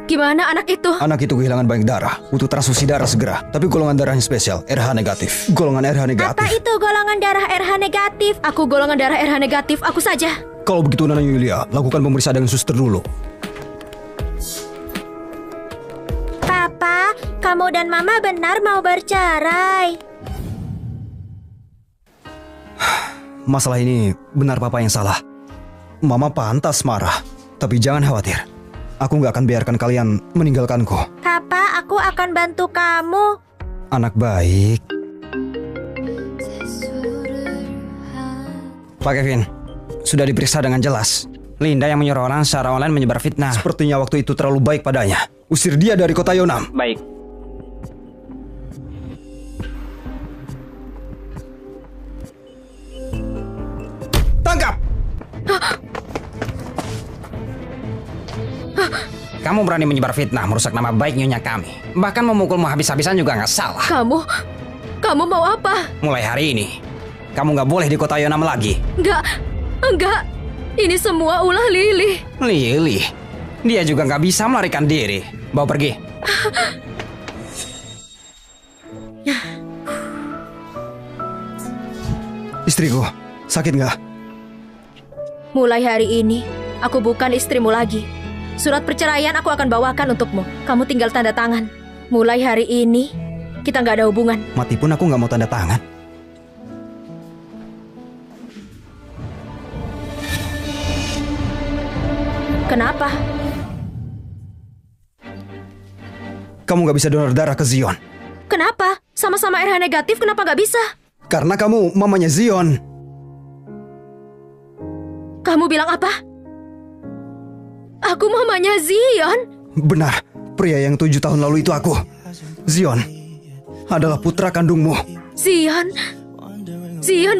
Gimana anak itu? Anak itu kehilangan banyak darah, butuh transfusi darah segera. Tapi golongan darahnya spesial, RH negatif. Golongan RH negatif. Apa itu golongan darah RH negatif? Aku golongan darah RH negatif, aku saja. Kalau begitu Nona Yulia, lakukan pemeriksaan dengan suster dulu. Papa, kamu dan Mama benar mau bercerai. Masalah ini benar papa yang salah. Mama pantas marah, tapi jangan khawatir. Aku gak akan biarkan kalian meninggalkanku. Papa, aku akan bantu kamu. Anak baik. Pak Kevin, sudah diperiksa dengan jelas. Linda yang menyuruh orang secara online menyebar fitnah. Sepertinya waktu itu terlalu baik padanya. Usir dia dari kota Yonam. Baik. Tangkap! Kamu berani menyebar fitnah, merusak nama baik nyonya kami. Bahkan memukulmu habis-habisan juga nggak salah. Kamu mau apa? Mulai hari ini, kamu nggak boleh di kota Yonam lagi. Enggak. Ini semua ulah Lily. Lily, dia juga nggak bisa melarikan diri. Bawa pergi. Istriku, sakit nggak? Mulai hari ini, aku bukan istrimu lagi. Surat perceraian aku akan bawakan untukmu. Kamu tinggal tanda tangan. Mulai hari ini, kita nggak ada hubungan. Mati pun aku nggak mau tanda tangan. Kenapa? Kamu nggak bisa donor darah ke Zion. Kenapa? Sama-sama RH negatif, kenapa nggak bisa? Karena kamu mamanya Zion. Kamu bilang apa? Aku mamanya Zion. Benar, pria yang 7 tahun lalu itu aku. Zion adalah putra kandungmu. Zion,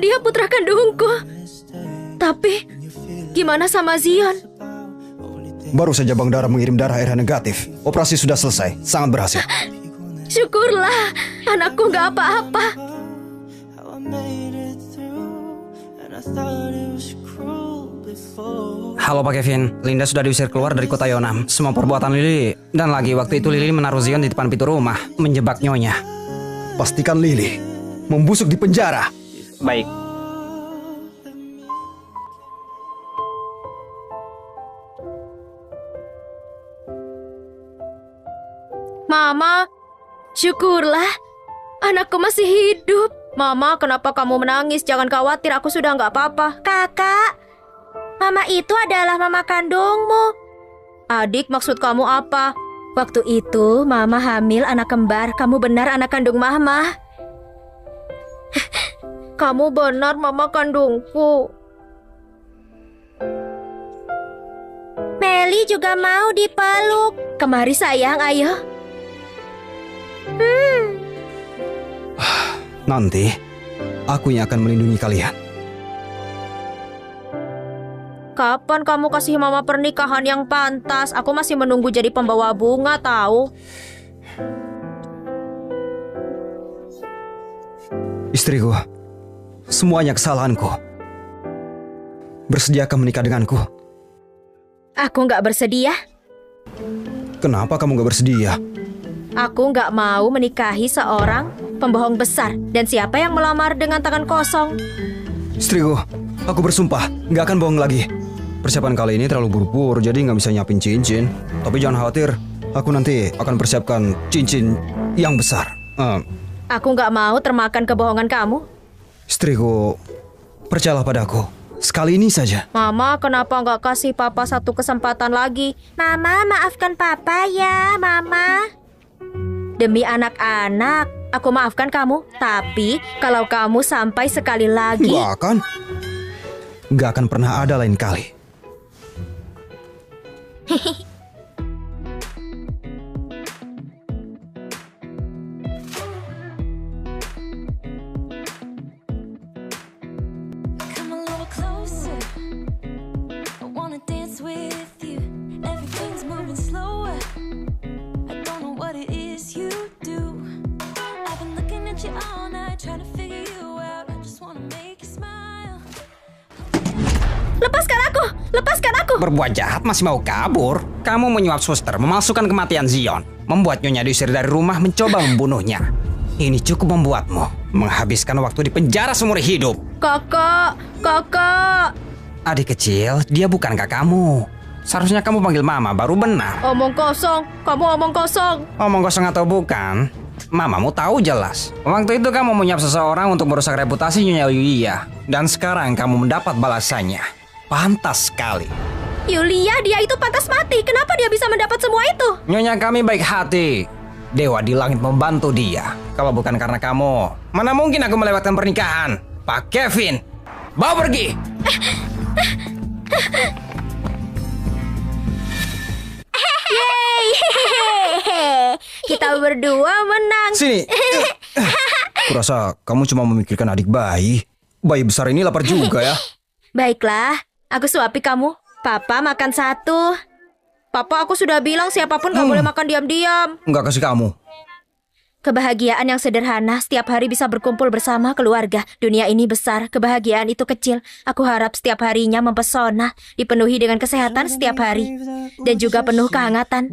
dia putra kandungku. Tapi, gimana sama Zion? Baru saja Bank Darah mengirim darah RH negatif. Operasi sudah selesai, sangat berhasil. Syukurlah, anakku nggak apa-apa. Halo Pak Kevin, Linda sudah diusir keluar dari kota Yonam. Semua perbuatan Lily. Dan lagi waktu itu Lily menaruh Zion di depan pintu rumah, menjebak nyonya. Pastikan Lily membusuk di penjara. Baik. Mama, syukurlah, anakku masih hidup. Mama, kenapa kamu menangis? Jangan khawatir, aku sudah nggak apa-apa. Kakak, Mama itu adalah mama kandungmu. Adik, maksud kamu apa? Waktu itu Mama hamil anak kembar. Kamu benar anak kandung Mama. Kamu benar mama kandungku. Meli juga mau dipeluk. Kemari sayang, ayo. Nanti, aku yang akan melindungi kalian. Kapan kamu kasih mama pernikahan yang pantas? Aku masih menunggu jadi pembawa bunga tahu. Istriku, semuanya kesalahanku. Bersediakah menikah denganku? Aku nggak bersedia. Kenapa kamu gak bersedia? Aku nggak mau menikahi seorang pembohong besar. Dan siapa yang melamar dengan tangan kosong? Istriku, aku bersumpah gak akan bohong lagi. Persiapan kali ini terlalu buru-buru, jadi gak bisa nyiapin cincin. Tapi jangan khawatir, aku nanti akan persiapkan cincin yang besar. Aku nggak mau termakan kebohongan kamu. Istriku, percayalah padaku. Sekali ini saja. Mama, kenapa nggak kasih papa satu kesempatan lagi? Mama, maafkan papa ya, Mama. Demi anak-anak, aku maafkan kamu. Tapi kalau kamu sampai sekali lagi... Gak akan pernah ada lain kali. Come a little closer. I wanna dance with you. Everything's moving slower. I don't know what it is you do. I've been looking at you all night, trying to figure you out. I just wanna make you smile. Lepaskan aku! Lepaskan aku! Berbuat jahat masih mau kabur. Kamu menyuap suster, memalsukan kematian Zion, membuat Nyonya diusir dari rumah, mencoba membunuhnya. Ini cukup membuatmu menghabiskan waktu di penjara seumur hidup. Kakak! Kakak! Adik kecil, dia bukan kakakmu. Seharusnya kamu panggil mama, baru benar. Omong kosong! Kamu omong kosong! Omong kosong atau bukan, mamamu tahu jelas. Waktu itu kamu menyuap seseorang untuk merusak reputasi Nyonya Yulia. Dan sekarang kamu mendapat balasannya. Pantas sekali. Yulia, dia itu pantas mati. Kenapa dia bisa mendapat semua itu? Nyonya kami baik hati. Dewa di langit membantu dia. Kalau bukan karena kamu, mana mungkin aku melewatkan pernikahan. Pak Kevin, bawa pergi. Kita berdua menang. Sini. Kurasa kamu cuma memikirkan adik bayi. Bayi besar ini lapar juga ya. Baiklah, aku suapi kamu. Papa makan satu. Papa, aku sudah bilang siapapun nggak boleh makan diam-diam. Enggak kasih kamu. Kebahagiaan yang sederhana, setiap hari bisa berkumpul bersama keluarga. Dunia ini besar, kebahagiaan itu kecil. Aku harap setiap harinya mempesona, dipenuhi dengan kesehatan setiap hari. Dan juga penuh kehangatan.